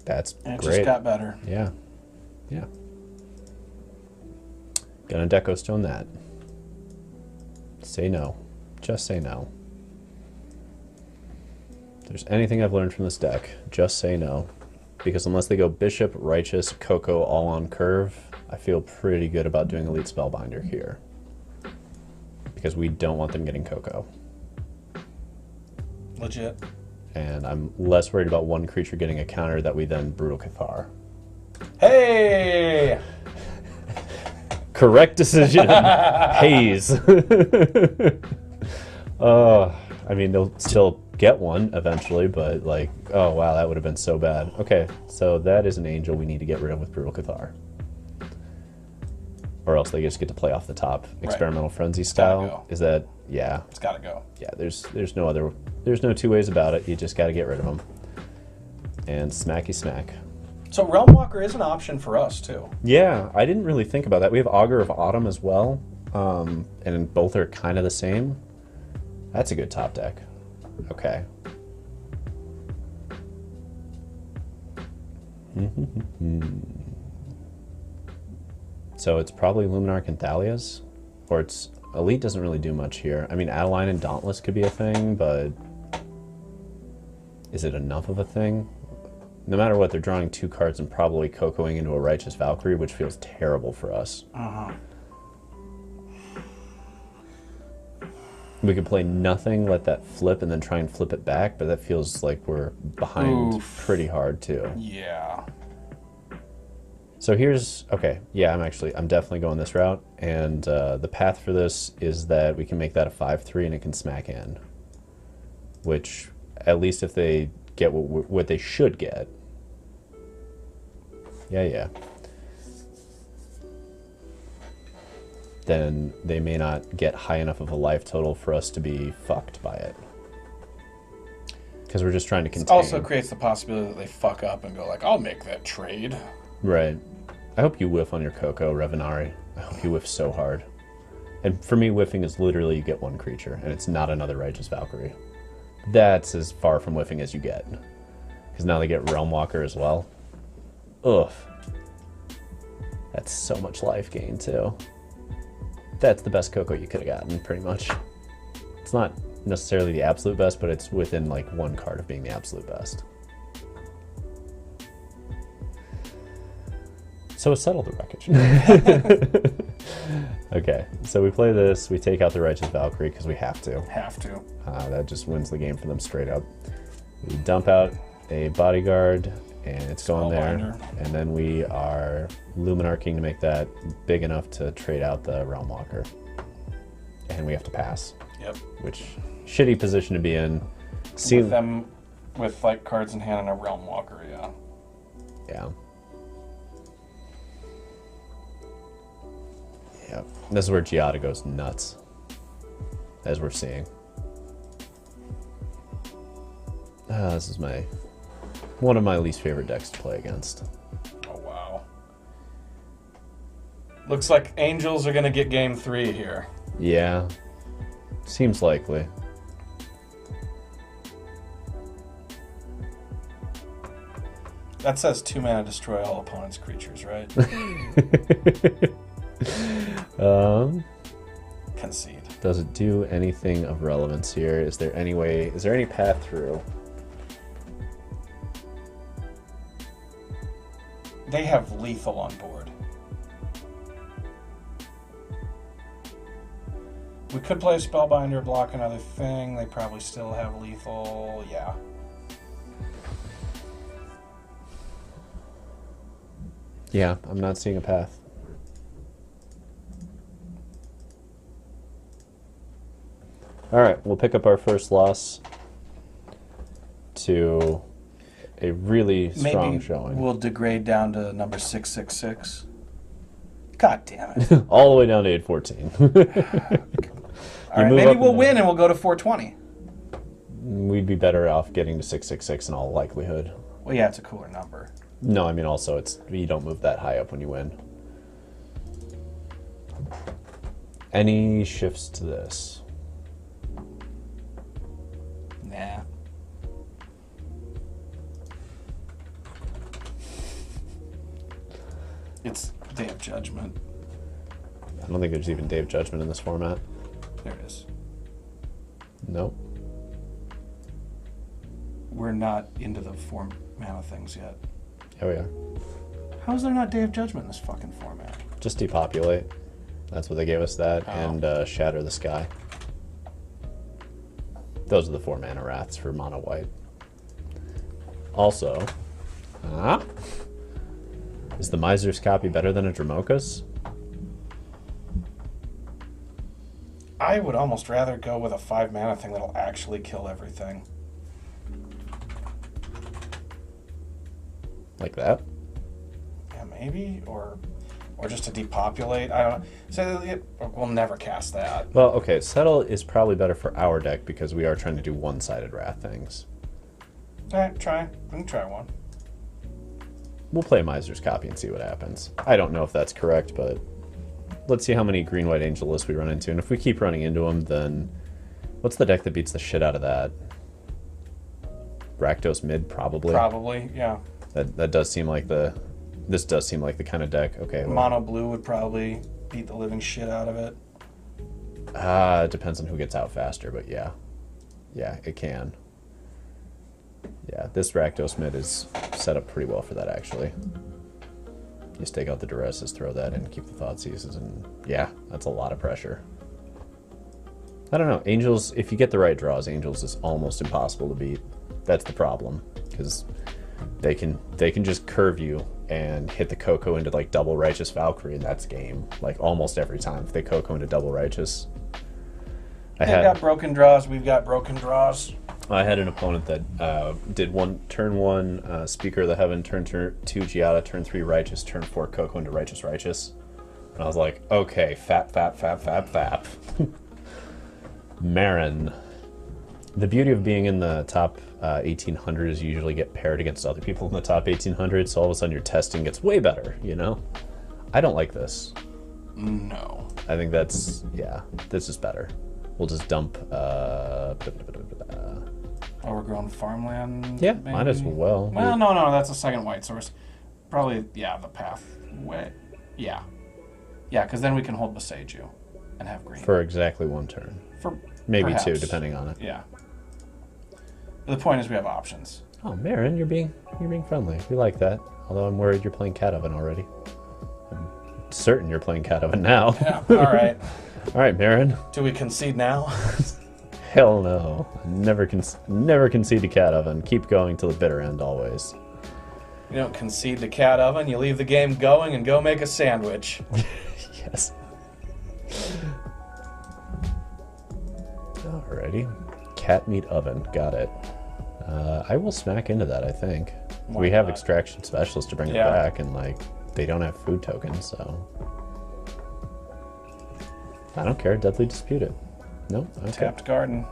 That's And it great. just got better. Yeah. Yeah. Gonna Deco Stone that. Say no. Just say no. If there's anything I've learned from this deck, just say no. Because unless they go Bishop, Righteous, Coco all on curve, I feel pretty good about doing Elite Spellbinder here. Because we don't want them getting Coco. Legit. And I'm less worried about one creature getting a counter that we then Brutal Cathar. Hey! Correct decision. Haze. I mean, they'll still get one eventually, but like, oh wow, that would have been so bad. Okay, so that is an angel we need to get rid of with Brutal Cathar. Or else they just get to play off the top. Experimental Frenzy style. Is that, yeah. It's gotta go. Yeah, there's no two ways about it. You just gotta get rid of them. And smacky smack. So Realm Walker is an option for us too. Yeah, I didn't really think about that. We have Augur of Autumn as well, and both are kind of the same. That's a good top deck. Okay. So it's probably Luminarch and Thalia's, or it's Elite doesn't really do much here. I mean, Adeline and Dauntless could be a thing, but is it enough of a thing? No matter what, they're drawing 2 cards and probably Cocoing into a Righteous Valkyrie, which feels terrible for us. We could play nothing, let that flip, and then try and flip it back, but that feels like we're behind pretty hard too. Yeah. So here's, okay, yeah, I'm definitely going this route, and the path for this is that we can make that a 5/3 and it can smack in. Which, at least if they get what they should get. Yeah. Then they may not get high enough of a life total for us to be fucked by it. Because we're just trying to contain. It also creates the possibility that they fuck up and go like, I'll make that trade. Right. I hope you whiff on your Coco, Revenari. I hope you whiff so hard. And for me, whiffing is literally you get 1 creature, and it's not another Righteous Valkyrie. That's as far from whiffing as you get. Because now they get Realm Walker as well. Ugh. That's so much life gain, too. That's the best Coco you could have gotten, pretty much. It's not necessarily the absolute best, but it's within, like, 1 card of being the absolute best. So Settle the Wreckage. Okay, so we play this, we take out the Righteous Valkyrie because we have to. That just wins the game for them straight up. We dump out a Bodyguard, and it's going there. And then we are Luminarching to make that big enough to trade out the Realm Walker. And we have to pass. Yep. Which, shitty position to be in. With them, with like cards in hand and a Realm Walker, yeah. Yeah. Yep. This is where Giada goes nuts. As we're seeing. This is one of my least favorite decks to play against. Oh, wow. Looks like Angels are going to get game 3 here. Yeah. Seems likely. That says 2 mana destroy all opponent's creatures, right? Concede. Does it do anything of relevance here? Is there any path through? They have lethal on board. We could play a Spellbinder, block another thing. They probably still have lethal. Yeah. Yeah, I'm not seeing a path. Alright, we'll pick up our first loss to a really strong showing. We'll degrade down to number 666. God damn it. All the way down to 814. Alright, maybe we'll win and we'll go to 420. We'd be better off getting to 666 in all likelihood. Well, yeah, it's a cooler number. No, I mean also you don't move that high up when you win. Any shifts to this? Nah. It's Day of Judgment. I don't think there's even Day of Judgment in this format. There it is. Nope. We're not into the 4 mana things yet. Here we are. How is there not Day of Judgment in this fucking format? Just depopulate. That's what they gave us, that, and Shatter the Sky. Those are the 4 mana wraths for mono white. Also, is the Miser's copy better than a Dromoka's? I would almost rather go with a 5 mana thing that'll actually kill everything. Like that? Yeah, maybe, or just to depopulate. I don't know. So we'll never cast that. Well, okay, Settle is probably better for our deck because we are trying to do one-sided wrath things. All right, try. We can try one. We'll play Miser's copy and see what happens. I don't know if that's correct, but let's see how many green-white angel lists we run into. And if we keep running into them, then what's the deck that beats the shit out of that? Rakdos mid, probably. Probably, yeah. That does seem like the... This does seem like the kind of deck. Okay. Well, Mono blue would probably beat the living shit out of it. It depends on who gets out faster, but yeah. Yeah, it can. Yeah, this Rakdos mid is set up pretty well for that, actually. Just take out the duresses, throw that in, keep the Thoughtseizes, and yeah, that's a lot of pressure. I don't know. Angels, if you get the right draws, Angels is almost impossible to beat. That's the problem, because they can just curve you and hit the Coco into like double Righteous Valkyrie, and that's game. Like almost every time if they Coco into double Righteous. They've got broken draws, we've got broken draws. I had an opponent that did turn 1 Speaker of the Heaven, turn 2 Giada, turn 3 Righteous, turn 4 Coco into Righteous. And I was like, okay, fap. Marin. The beauty of being in the top 1800 is you usually get paired against other people in the top 1800, so all of a sudden your testing gets way better, you know? I don't like this. No. I think that's, yeah, this is better. We'll just dump... Overgrown Farmland? Yeah, maybe? might as well. Well, no, that's a second white source. Probably, yeah, the Pathway. Yeah. Yeah, because then we can hold Boseiju and have green. For exactly 1 turn. For maybe perhaps 2, depending on it. Yeah. The point is we have options. Oh, Marin, you're being friendly. We like that. Although I'm worried you're playing Cat Oven already. I'm certain you're playing Cat Oven now. Yeah, all right. All right, Marin. Do we concede now? Hell no. Never concede to Cat Oven. Keep going till the bitter end always. You don't concede to Cat Oven. You leave the game going and go make a sandwich. Yes. Alrighty. Cat meat oven. Got it. I will smack into that, I think. Why we have not? Extraction Specialist to bring it back, and like they don't have food tokens, so I don't care. Deadly Dispute it. Nope. Okay. Tapped Garden.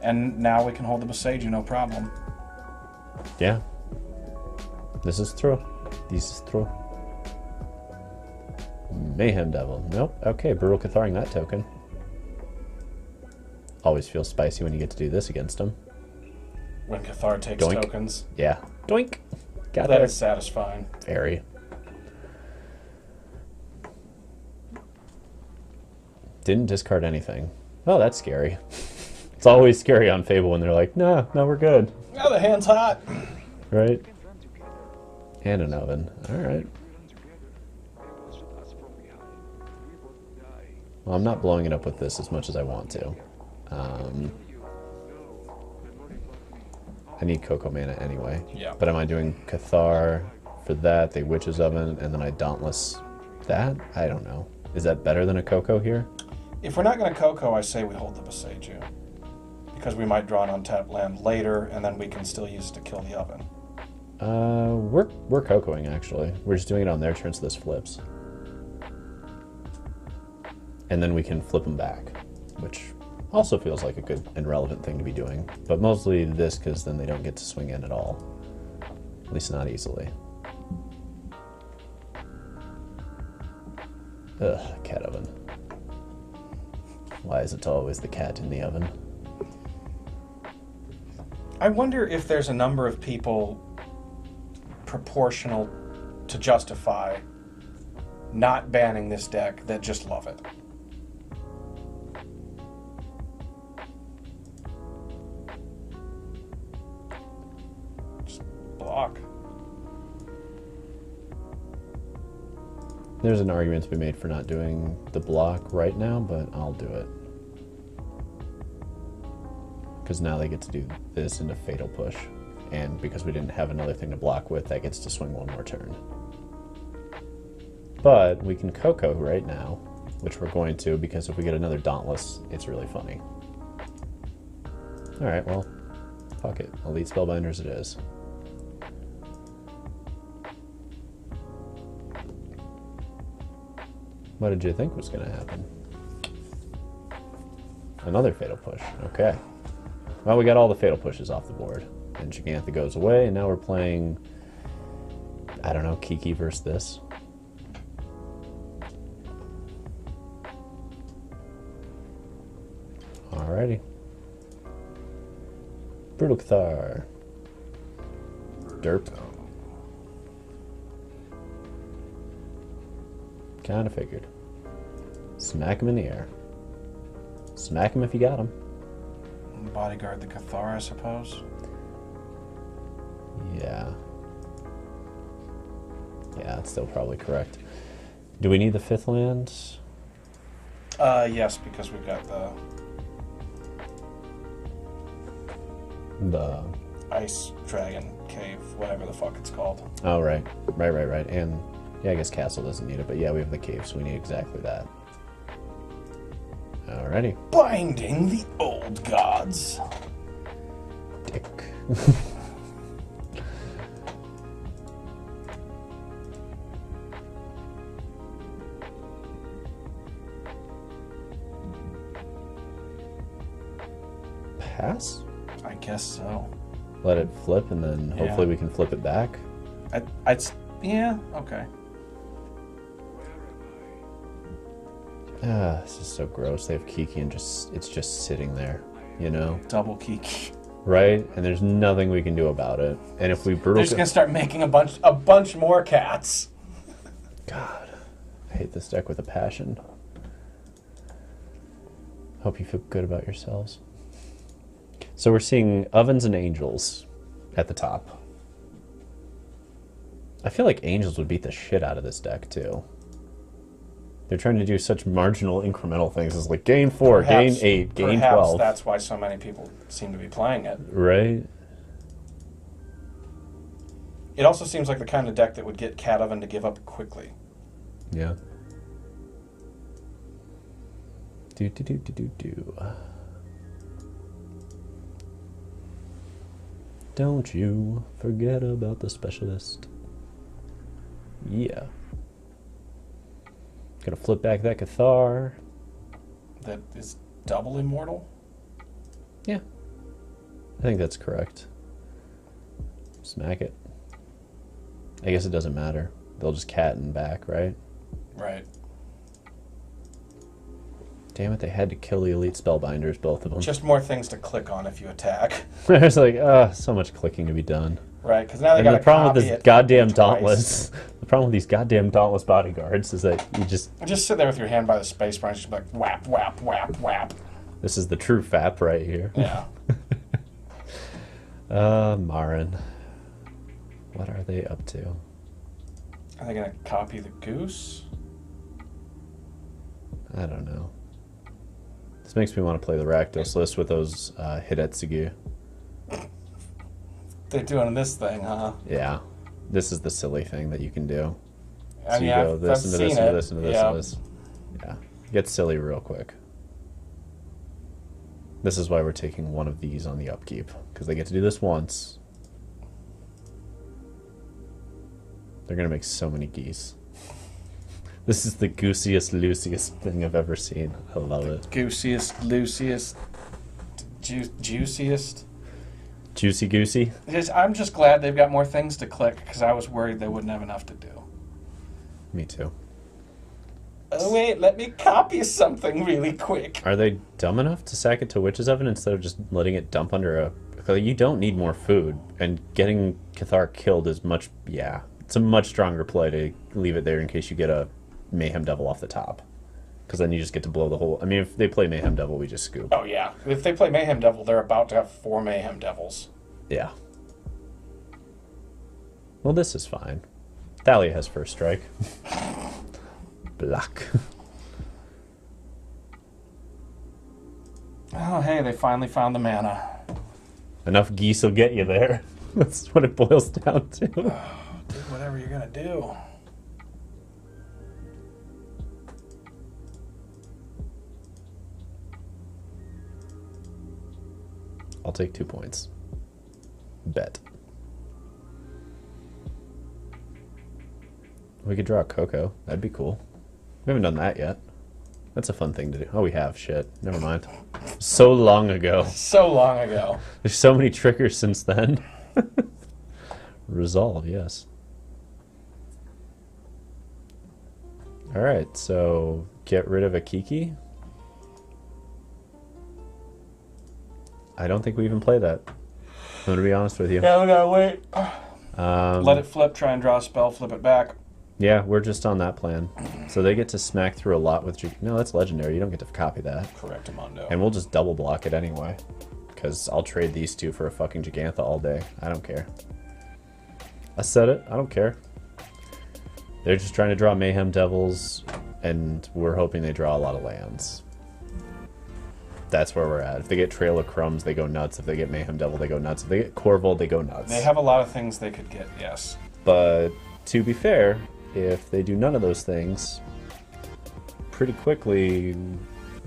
And now we can hold the Boseiju, no problem. Yeah. This is true. This is true. Mayhem Devil. Nope. Okay, Brutal Catharing that token. Always feels spicy when you get to do this against him. When Cathar takes Doink. tokens. Yeah. Doink. Got That there. is satisfying. Very. Didn't discard anything. Oh, that's scary. It's always scary on Fable when they're like, no, we're good. Oh, the hand's hot. Right? And an oven. Alright. Well, I'm not blowing it up with this as much as I want to. I need Coco mana anyway. Yeah. But am I doing Cathar for that, the Witch's Oven, and then I Dauntless that? I don't know. Is that better than a Coco here? If we're not going to Coco, I say we hold the Boseiju. Because we might draw an untapped land later, and then we can still use it to kill the oven. We're Cocoing, actually. We're just doing it on their turn so this flips. And then we can flip them back, which also feels like a good and relevant thing to be doing. But mostly this, because then they don't get to swing in at all. At least not easily. Ugh, cat oven. Why is it always the cat in the oven? I wonder if there's a number of people proportional to justify not banning this deck that just love it. block. There's an argument to be made for not doing the block right now, but I'll do it. Because now they get to do this into Fatal Push. And because we didn't have another thing to block with, that gets to swing one more turn. But we can Coco right now, which we're going to, because if we get another Dauntless, it's really funny. Alright, well, fuck it. Elite Spellbinders it is. What did you think was going to happen? Another Fatal Push. Okay. Well, we got all the Fatal Pushes off the board. And Gigantha goes away, and now we're playing, I don't know, Kiki versus this. Alrighty. Brutal Cathar. Derp. Kinda figured. Smack him in the air. Smack him if you got him. Bodyguard the Cathar, I suppose. Yeah. Yeah, that's still probably correct. Do we need the 5th land? Yes, because we've got The Ice Dragon Cave, whatever the fuck it's called. Oh, right. Right. And, yeah, I guess Castle doesn't need it, but yeah, we have the cave, so we need exactly that. Alrighty. Binding the old gods. Dick. Pass? I guess so. Let it flip, and then hopefully we can flip it back. Yeah, okay. Ah, this is so gross. They have Kiki and it's just sitting there, you know? Double Kiki. Right? And there's nothing we can do about it. And if we brutal... They're just gonna start making a bunch more cats. God, I hate this deck with a passion. Hope you feel good about yourselves. So we're seeing Ovens and Angels at the top. I feel like Angels would beat the shit out of this deck, too. They're trying to do such marginal, incremental things as like gain 4, gain 8, gain 12. That's why so many people seem to be playing it. Right? It also seems like the kind of deck that would get Cat Oven to give up quickly. Yeah. Do. Don't you forget about the specialist. Yeah. Gonna flip back that Cathar. That is double immortal? Yeah. I think that's correct. Smack it. I guess it doesn't matter. They'll just cat and back, right? Right. Damn it, they had to kill the Elite Spellbinders, both of them. Just more things to click on if you attack. There's like, so much clicking to be done. Right, because now they And got the problem with this goddamn Dauntless, the problem with these goddamn Dauntless Bodyguards is that you just sit there with your hand by the space bar and just be like whap, whap, whap, whap. This is the true FAP right here. Yeah. Marin. What are they up to? Are they going to copy the goose? I don't know. This makes me want to play the Rakdos list with those Hidetsugu. They're doing this thing, huh? Yeah. This is the silly thing that you can do. So I mean, you go this I've into this seen into it. this into this Yeah. into this. Yeah. Get silly real quick. This is why we're taking one of these on the upkeep. Because they get to do this once. They're going to make so many geese. This is the goosiest, loosiest thing I've ever seen. I love it. Goosiest, loosiest, juiciest. Juicy goosey. I'm just glad they've got more things to click, because I was worried they wouldn't have enough to do. Me too. Oh wait, let me copy something really quick. Are they dumb enough to sack it to Witch's Oven instead of just letting it dump under a... You don't need more food, and getting Cathar killed is much... Yeah, it's a much stronger play to leave it there in case you get a Mayhem Devil off the top. Because then you just get to blow the whole... I mean, if they play Mayhem Devil, we just scoop. Oh yeah, if they play Mayhem Devil, they're about to have 4 Mayhem Devils. Yeah. Well, this is fine. Thalia has first strike. Block. Oh, hey, they finally found the mana. Enough geese will get you there. That's what it boils down to. Do whatever you're gonna do. I'll take 2 points. Bet. We could draw a Coco. That'd be cool. We haven't done that yet. That's a fun thing to do. Oh, we have. Shit. Never mind. So long ago. So long ago. There's so many triggers since then. Resolve, yes. Alright, so get rid of a Kiki. I don't think we even play that. I'm going to be honest with you. Yeah, we gotta wait. Let it flip, try and draw a spell, flip it back. Yeah, we're just on that plan. So they get to smack through a lot with... No, that's legendary. You don't get to copy that. Correct, Amundo. And we'll just double block it anyway. Because I'll trade these two for a fucking Gigantha all day. I don't care. I said it. I don't care. They're just trying to draw Mayhem Devils, and we're hoping they draw a lot of lands. That's where we're at. If they get Trail of Crumbs, they go nuts. If they get Mayhem Devil, they go nuts. If they get Corvold, they go nuts. They have a lot of things they could get, yes. But to be fair, if they do none of those things, pretty quickly,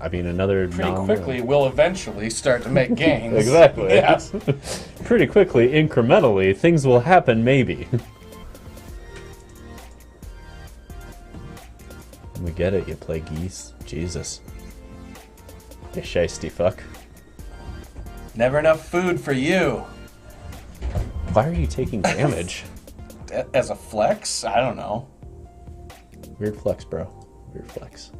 I mean, another pretty quickly, we'll eventually start to make gains. Exactly. Yes. Pretty quickly, incrementally, things will happen, maybe. We get it, you play geese. Jesus. You shiesty fuck. Never enough food for you. Why are you taking damage? As a flex? I don't know. Weird flex, bro. Weird flex.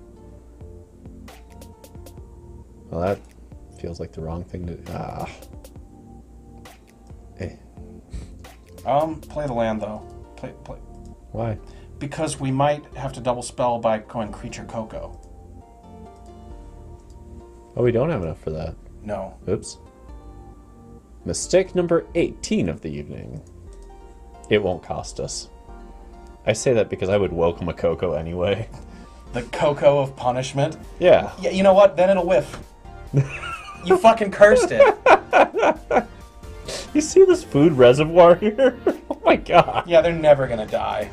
Well, that feels like the wrong thing to... Hey. Play the land, though. Play. Why? Because we might have to double spell by going Creature Coco. Oh, we don't have enough for that. No. Oops. Mistake number 18 of the evening. It won't cost us. I say that because I would welcome a Coco anyway. The Coco of punishment? Yeah. Yeah, you know what? Then it'll whiff. You fucking cursed it. You see this food reservoir here? Oh my god. Yeah, they're never gonna die.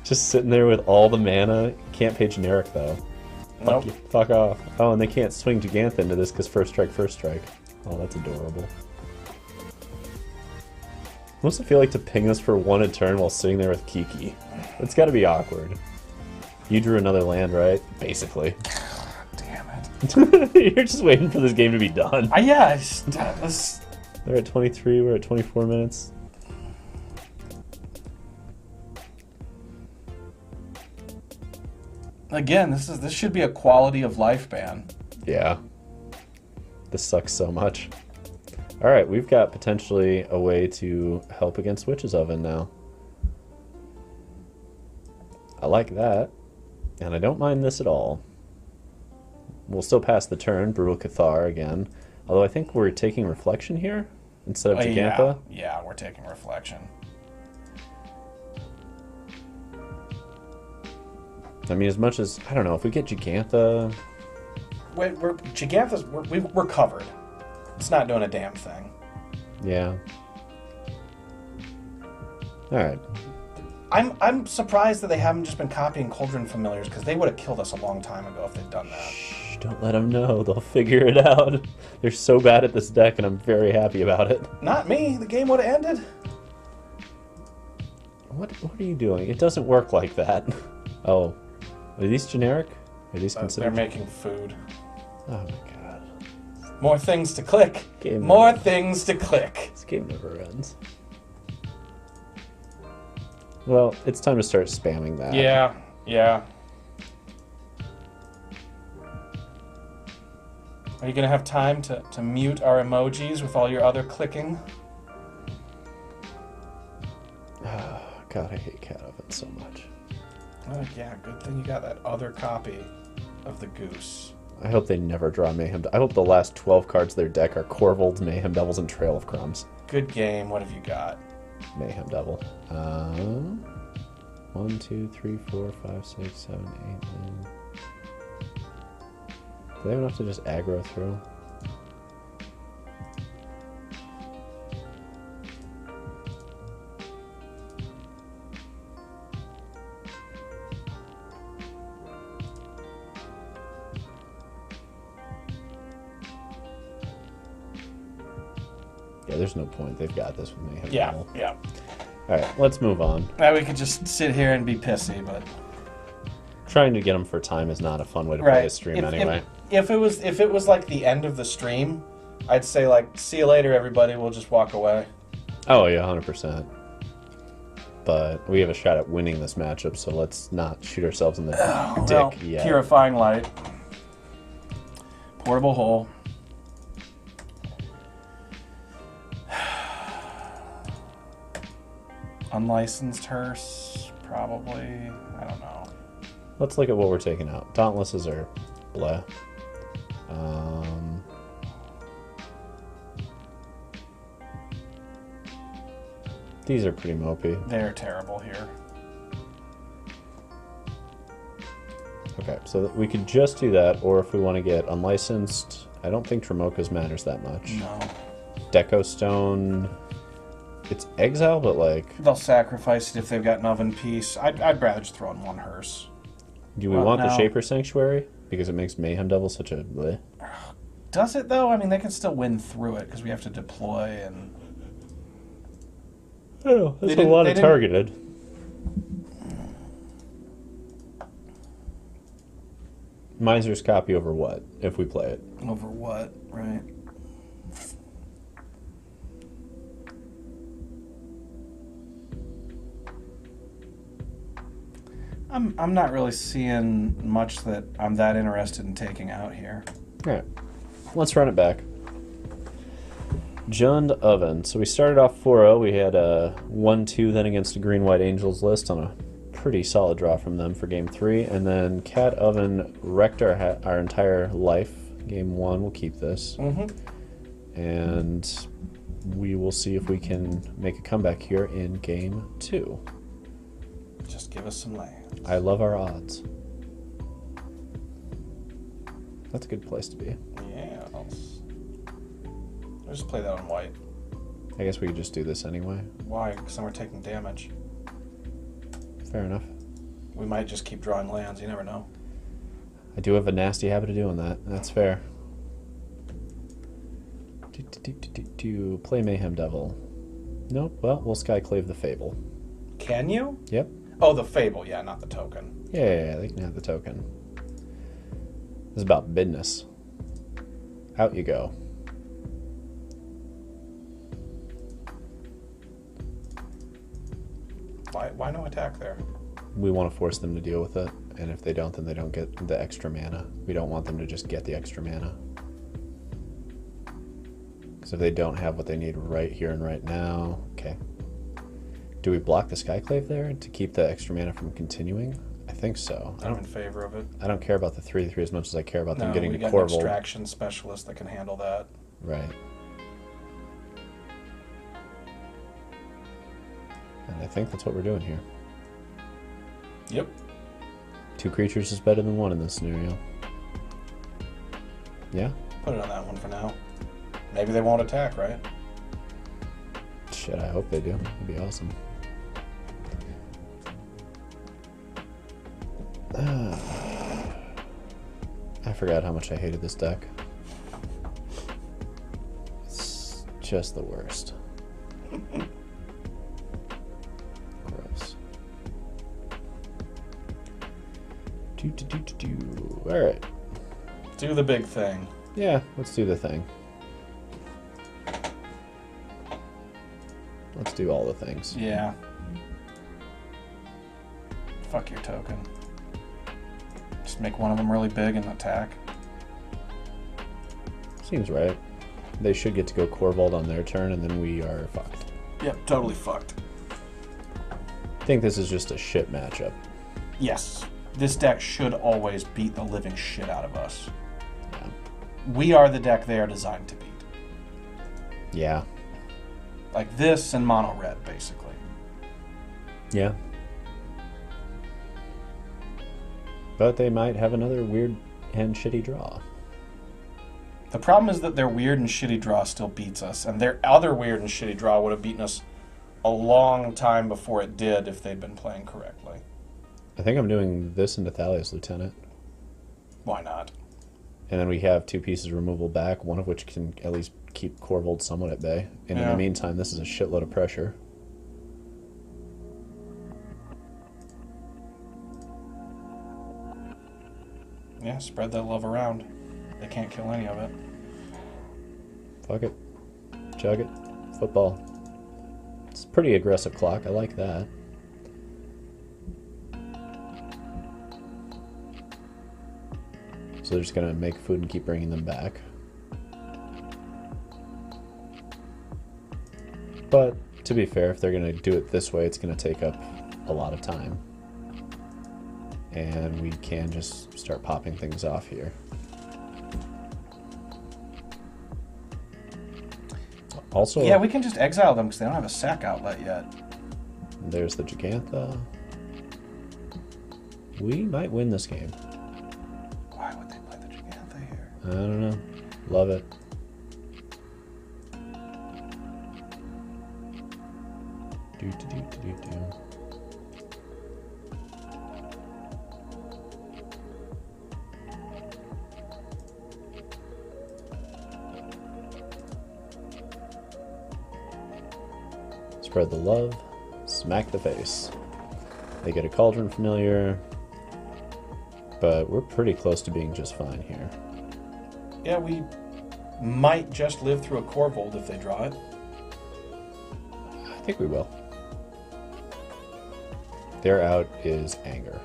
Just sitting there with all the mana. Can't pay generic though. Nope. Fuck you. Fuck off. Oh, and they can't swing Gigantha into this because first strike, first strike. Oh, that's adorable. What's it feel like to ping us for one a turn while sitting there with Kiki? It's gotta be awkward. You drew another land, right? Basically. Damn it. You're just waiting for this game to be done. Yeah, They're at 23, we're at 24 minutes. Again, this should be a quality of life ban. Yeah. This sucks so much. Alright, we've got potentially a way to help against Witch's Oven now. I like that. And I don't mind this at all. We'll still pass the turn, Brutal Cathar again. Although I think we're taking Reflection here instead of Gigantha. Yeah, we're taking Reflection. I mean, as much as, I don't know, if we get Gigantha... We're covered. It's not doing a damn thing. Yeah. Alright. I'm surprised that they haven't just been copying Cauldron Familiars, because they would have killed us a long time ago if they'd done that. Shh, don't let them know. They'll figure it out. They're so bad at this deck, and I'm very happy about it. Not me. The game would have ended. What are you doing? It doesn't work like that. Oh. Are these generic? Are these considered? They're making food. Oh my god. More things to click. Game More over. things to click. This game never ends. Well, it's time to start spamming that. Yeah. Are you going to have time to mute our emojis with all your other clicking? Oh, god, I hate Cat Oven so much. Oh, yeah, good thing you got that other copy of the Goose. I hope they never draw Mayhem. I hope the last 12 cards of their deck are Corvold, Mayhem Devils, and Trail of Crumbs. Good game. What have you got? Mayhem Devil. 1, 2, 3, 4, 5, 6, 7, 8, 9. Do they have enough to just aggro through? Yeah, there's no point. They've got this with Mayhem Devil. Yeah. Alright, let's move on. Now we could just sit here and be pissy, but Trying to get them for time is not a fun way to play a stream anyway. If it was like the end of the stream, I'd say like, see you later, everybody. We'll just walk away. Oh yeah, 100%. But we have a shot at winning this matchup, so let's not shoot ourselves in the dick yet. Purifying light, portable hole. Unlicensed hearse, probably. I don't know. Let's look at what we're taking out. Dauntlesses are bleh. These are pretty mopey. They're terrible here. Okay, so we could just do that, or if we want to get unlicensed, I don't think Dromoka's matters that much. No. Deco Stone, it's exile, but like... They'll sacrifice it if they've got an oven piece. I'd rather just throw in one hearse. Do we want the Shaper Sanctuary? Because it makes Mayhem Devil such a bleh. Does it, though? I mean, they can still win through it, because we have to deploy and... Oh, that's a lot of targeted. Miser's copy over what, if we play it? Over what, right? I'm not really seeing much that I'm that interested in taking out here. Alright, let's run it back. Jund Oven. So we started off 4-0. We had a 1-2 then against a Green-White Angels list on a pretty solid draw from them for Game 3. And then Cat Oven wrecked our entire life. Game 1, we'll keep this. And we will see if we can make a comeback here in Game 2. Just give us some lands. I love our odds. That's a good place to be. Yeah. I'll just play that on white. I guess we could just do this anyway. Why? Because then we're taking damage. Fair enough. We might just keep drawing lands. You never know. I do have a nasty habit of doing that. That's fair. Play Mayhem Devil. Nope. Well, we'll Skyclave the Fable. Can you? Yep. Oh, the Fable. Yeah, not the token. Yeah, they can have the token. This is about business. Out you go. Why no attack there? We want to force them to deal with it, and if they don't, then they don't get the extra mana. We don't want them to just get the extra mana. Because if they don't have what they need right here and right now... Okay. Do we block the Skyclave there to keep the extra mana from continuing? I think so. I'm in favor of it. I don't care about the 3/3 as much as I care about them getting we got Corval. an extraction specialist that can handle that. Right. And I think that's what we're doing here. Yep. 2 creatures is better than 1 in this scenario. Yeah? Put it on that one for now. Maybe they won't attack, right? Shit, I hope they do. That'd be awesome. I forgot how much I hated this deck. It's just the worst. Gross. Alright. Do the big thing. Yeah, let's do the thing. Let's do all the things. Yeah. Fuck your token. Just make one of them really big and attack. Seems right. They should get to go Corval on their turn, and then we are fucked. Yep, totally fucked. I think this is just a shit matchup. Yes. This deck should always beat the living shit out of us. Yeah. We are the deck they are designed to beat. Yeah. Like this and mono red, basically. Yeah. But they might have another weird and shitty draw. The problem is that their weird and shitty draw still beats us, and their other weird and shitty draw would have beaten us a long time before it did if they'd been playing correctly. I think I'm doing this into Thalia's Lieutenant. Why not? And then we have 2 pieces of removal back, one of which can at least keep Corvold somewhat at bay. And in the meantime, this is a shitload of pressure. Yeah, spread that love around. They can't kill any of it. Fuck it. Chug it. Football. It's a pretty aggressive clock. I like that. So they're just going to make food and keep bringing them back. But, to be fair, if they're going to do it this way, it's going to take up a lot of time. And we can just start popping things off here. Also, yeah, we can just exile them because they don't have a sack outlet yet. There's the Gigantha. We might win this game. Why would they play the Gigantha here? I don't know. Love it. Do. Spread the love, smack the face. They get a Cauldron Familiar, but we're pretty close to being just fine here. Yeah, we might just live through a Corvold if they draw it. I think we will. Their out is Anger,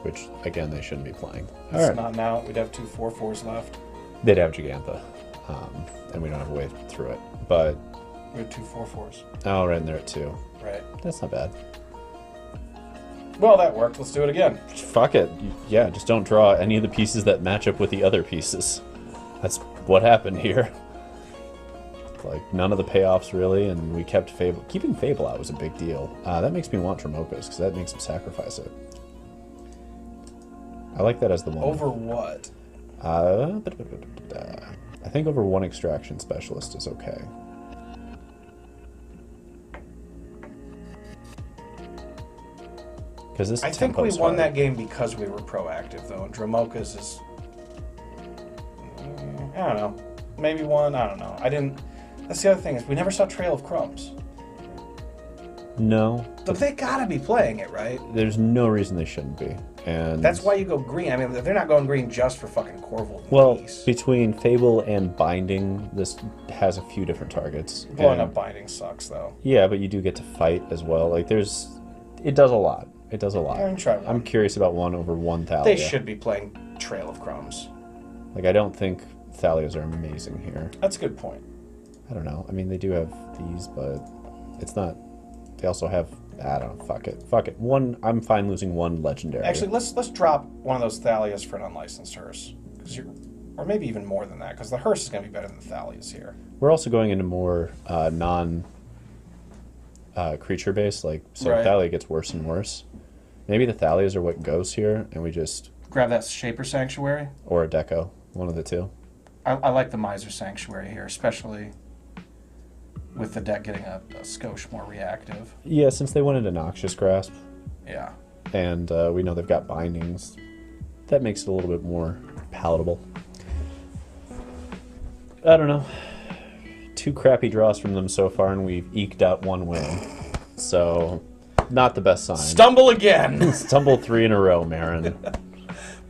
which, again, they shouldn't be playing. It's not an out. We'd have 2 4/4s left. They'd have Gigantha, and we don't have a way through it, but... We have 2 4/4s. Oh, right in there at 2. Right. That's not bad. Well, that worked. Let's do it again. Fuck it. Yeah, just don't draw any of the pieces that match up with the other pieces. That's what happened here. Like, none of the payoffs, really, and we kept Fable. Keeping Fable out was a big deal. That makes me want Dromokas, because that makes him sacrifice it. I like that as the one. Over what? I think over 1 Extraction Specialist is okay. This I think we won that game because we were proactive, though, and Dromoka's is... I don't know. Maybe 1, I don't know. I didn't... That's the other thing, is we never saw Trail of Crumbs. No. But they gotta be playing it, right? There's no reason they shouldn't be. And that's why you go green. I mean, they're not going green just for fucking Corvold. Well, between Fable and Binding, this has a few different targets. Blowing up Binding sucks, though. Yeah, but you do get to fight as well. Like, there's... It does a lot. It does a lot. I'm curious about 1 over 1 Thalia. They should be playing Trail of Crumbs. Like, I don't think Thalias are amazing here. That's a good point. I don't know. I mean, they do have these, but it's not... They also have... I don't know. Fuck it. Fuck it. I'm fine losing 1 legendary. Actually, let's drop one of those Thalias for an unlicensed hearse. Or maybe even more than that, because the hearse is going to be better than the Thalias here. We're also going into more non-creature base. Like, so right. Thalia gets worse and worse. Maybe the Thalias are what goes here, and we just... Grab that Shaper Sanctuary? Or a Deco. One of the two. I like the Miser Sanctuary here, especially with the deck getting a skosh more reactive. Yeah, since they went into Noxious Grasp. Yeah. And we know they've got bindings. That makes it a little bit more palatable. I don't know. 2 crappy draws from them so far, and we've eked out 1 win. So... Not the best sign. Stumble again! Stumble 3 in a row, Marin.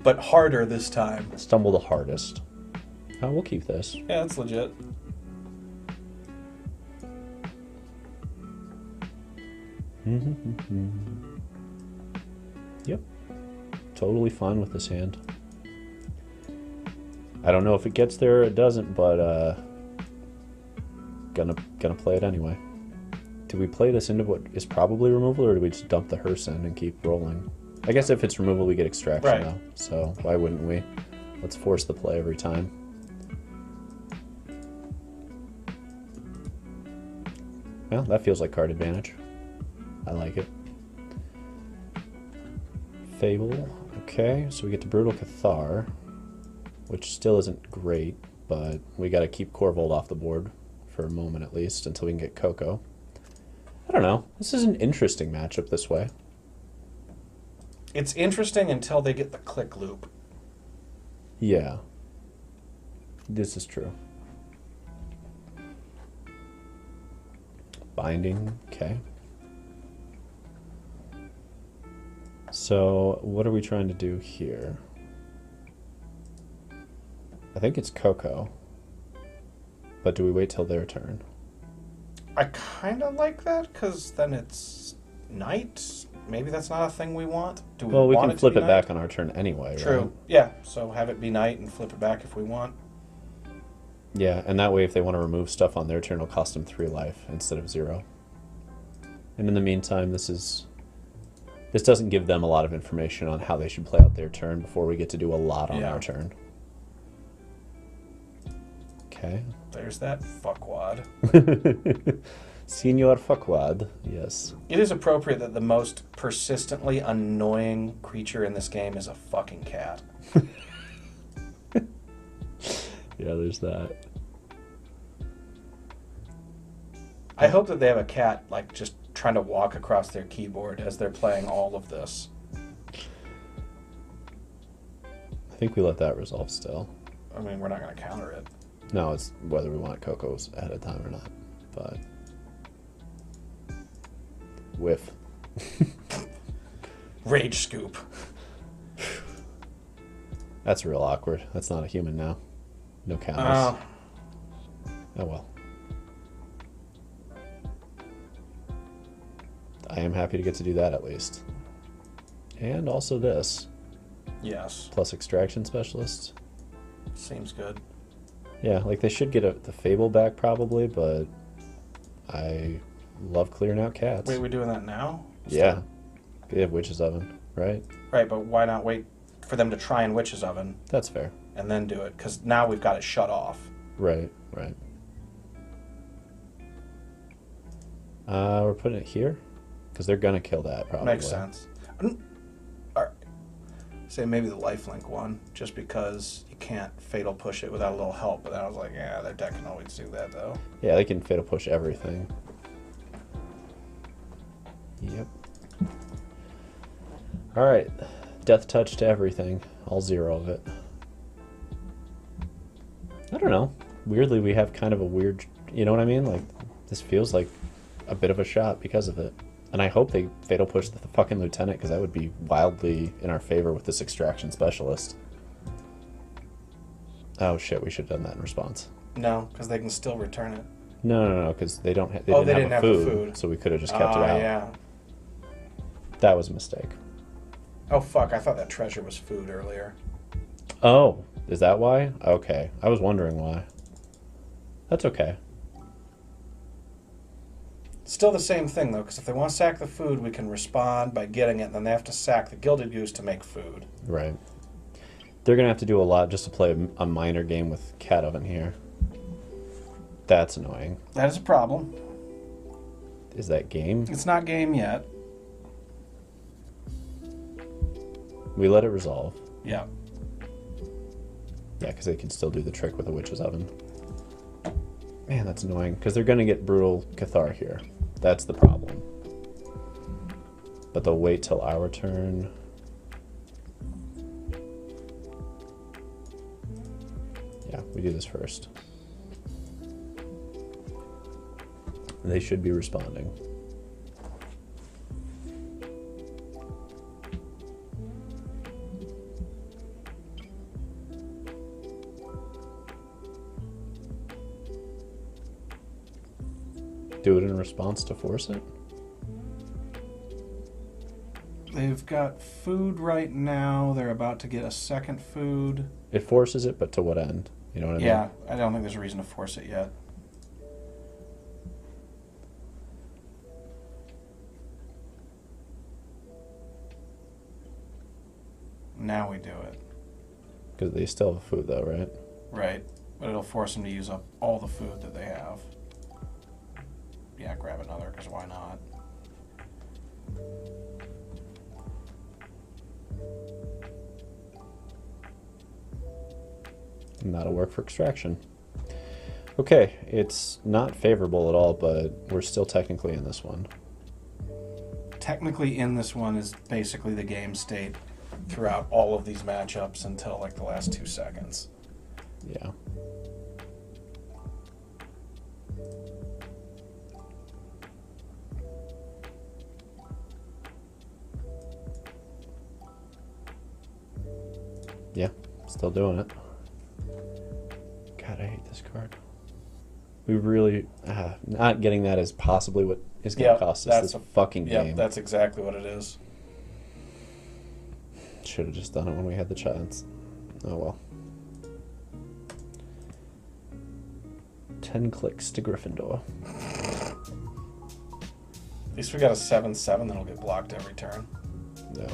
But harder this time. Stumble the hardest. Oh, we'll keep this. Yeah, that's legit. Yep. Totally fine with this hand. I don't know if it gets there or it doesn't, but gonna play it anyway. Do we play this into what is probably removal, or do we just dump the hearse in and keep rolling? I guess if it's removal, we get extraction, right. Though. So why wouldn't we? Let's force the play every time. Well, that feels like card advantage. I like it. Fable. Okay, so we get to Brutal Cathar, which still isn't great, but we got to keep Corvold off the board for a moment at least until we can get Coco. I don't know. This is an interesting matchup this way. It's interesting until they get the click loop. Yeah. This is true. Binding, okay. So, what are we trying to do here? I think it's Coco. But do we wait till their turn? I kind of like that, because then it's night. Maybe that's not a thing we want. Do we Well, we want can flip it night? back on our turn anyway, True. right? Yeah, so have it be night and flip it back if we want. Yeah, and that way if they want to remove stuff on their turn, it'll cost them 3 life instead of 0. And in the meantime, this doesn't give them a lot of information on how they should play out their turn before we get to do a lot on our turn. Okay. There's that fuckwad. Senior fuckwad, yes. It is appropriate that the most persistently annoying creature in this game is a fucking cat. Yeah, there's that. I hope that they have a cat, like, just trying to walk across their keyboard as they're playing all of this. I think we let that resolve still. I mean, we're not going to counter it. No, it's whether we want Coco's ahead of time or not. But whiff. Rage scoop. That's real awkward. That's not a human now. No counters. Oh well. I am happy to get to do that at least. And also this. Yes. Plus extraction specialist. Seems good. Yeah, like they should get the Fable back probably, but I love clearing out cats. Wait, we're doing that now? Yeah. They have Witch's Oven, right? Right, but why not wait for them to try and Witch's Oven That's fair. and then do it? Because now we've got it shut off. Right, right. We're putting it here? Because they're going to kill that probably. Makes sense. Alright. Say maybe the lifelink one, just because you can't fatal push it without a little help. But then I was like, yeah, their deck can always do that, though. Yeah, they can fatal push everything. Yep. Alright. Death touch to everything. All 0 of it. I don't know. Weirdly, we have kind of a weird... You know what I mean? Like, this feels like a bit of a shot because of it. And I hope they fatal push the fucking lieutenant, because that would be wildly in our favor with this extraction specialist. Oh shit, we should have done that in response. No, because they can still return it. No, because they don't. They Oh, didn't have the food, food. so we could have just kept it out. Yeah. That was a mistake. Oh, fuck, I thought that treasure was food earlier. Oh, is that why? Okay, I was wondering why. That's okay. Still the same thing, though, because if they want to sack the food, we can respond by getting it, and then they have to sack the Gilded Goose to make food. Right. They're going to have to do a lot just to play a minor game with Cat Oven here. That's annoying. That is a problem. Is that game? It's not game yet. We let it resolve. Yeah. Yeah, because they can still do the trick with a Witch's Oven. Man, that's annoying, because they're going to get Brutal Cathar here. That's the problem. But they'll wait till our turn. Yeah, we do this first. They should be responding. Do it in response to force it? They've got food right now. They're about to get a second food. It forces it, but to what end? You know what I mean? Yeah, I don't think there's a reason to force it yet. Now we do it. Because they still have food, though, right? Right. But it'll force them to use up all the food that they have. yeah, grab another, because why not? And that'll work for extraction. Okay, it's not favorable at all, but we're still technically in this one. Technically in this one is basically the game state throughout all of these matchups until like the last 2 seconds. Yeah. Yeah, still doing it. God, I hate this card. We really... not getting that is possibly what is going to cost us this fucking game. Yeah, that's exactly what it is. Should have just done it when we had the chance. Oh well. 10 clicks to Gryffindor. At least we got a 7/7 that'll get blocked every turn. Yeah.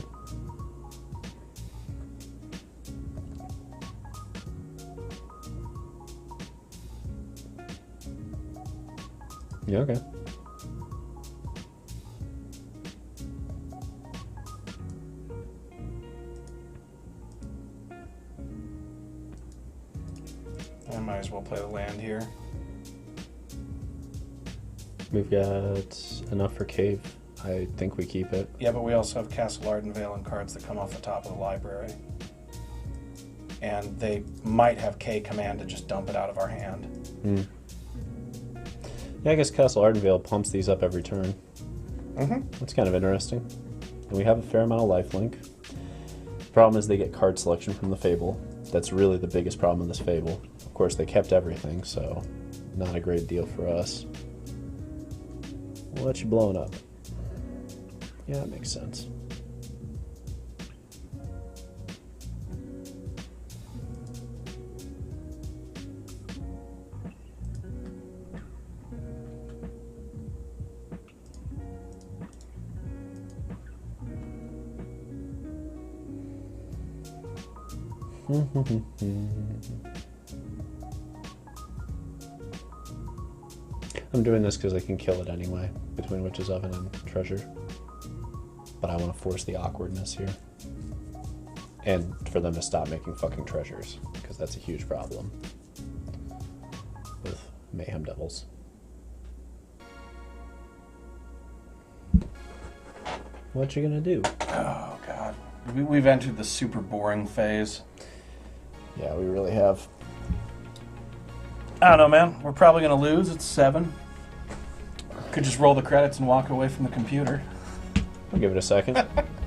Yeah, okay. I might as well play the land here. We've got enough for cave. I think we keep it. Yeah, but we also have Castle Ardenvale and cards that come off the top of the library. And they might have K command to just dump it out of our hand. Hmm. Yeah, I guess Castle Ardenvale pumps these up every turn. Mm-hmm. That's kind of interesting. And we have a fair amount of lifelink. Problem is they get card selection from the Fable. That's really the biggest problem in this Fable. Of course, they kept everything, so not a great deal for us. We'll let you blow it up. Yeah, that makes sense. I'm doing this because I can kill it anyway, between Witch's Oven and Treasure. But I want to force the awkwardness here. And for them to stop making fucking treasures, because that's a huge problem with Mayhem Devils. What you gonna do? Oh, God. We've entered the super boring phase. Yeah, we really have. I don't know, man. We're probably going to lose. It's 7. Could just roll the credits and walk away from the computer. I'll give it a second.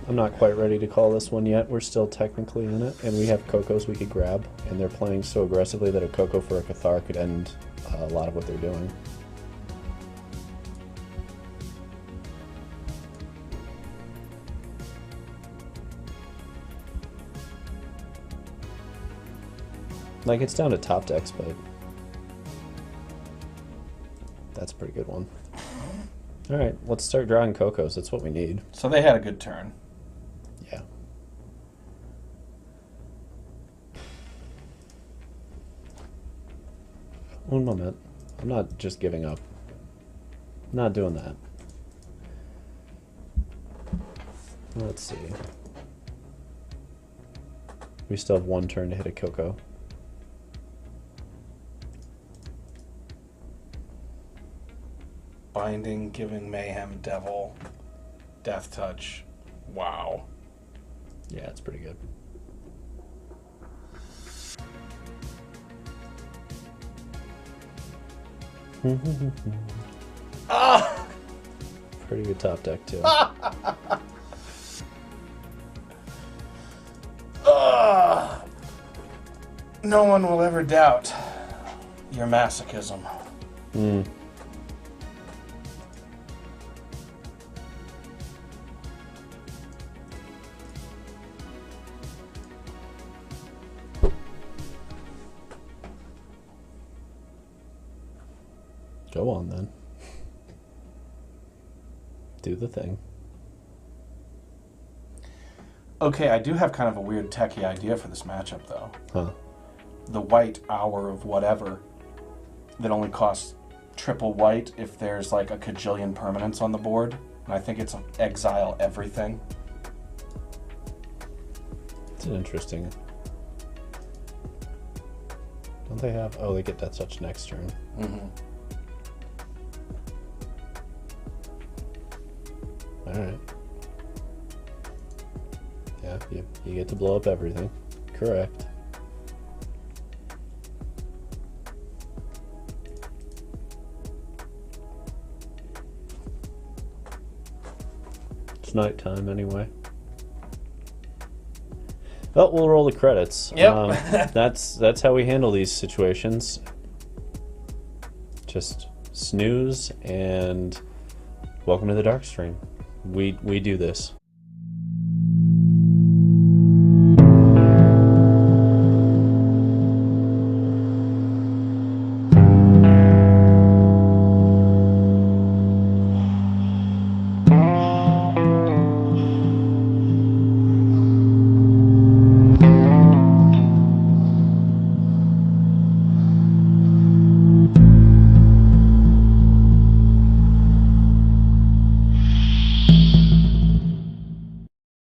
I'm not quite ready to call this one yet. We're still technically in it, and we have Cocos we could grab, and they're playing so aggressively that a Coco for a Cathar could end a lot of what they're doing. Like, it's down to top decks, but that's a pretty good one. Alright, let's start drawing Cocos. That's what we need. So they had a good turn. Yeah. One moment. I'm not just giving up. I'm not doing that. Let's see. We still have one turn to hit a Coco. Binding, giving Mayhem, Devil, Death Touch. Wow. Yeah, it's pretty good. Ah! Pretty good top deck, too. No one will ever doubt your masochism. Hmm. Go on, then. Do the thing. Okay, I do have kind of a weird techie idea for this matchup, though. Huh. The white hour of whatever that only costs triple white if there's like a cajillion permanents on the board. And I think it's exile everything. It's an interesting. Don't they have? Oh, they get Death Touch next turn. Mm-hmm. All right. Yeah, you get to blow up everything. Correct. It's nighttime anyway. Well, we'll roll the credits. Yep. That's how we handle these situations. Just snooze and welcome to the Dark Stream. We do this.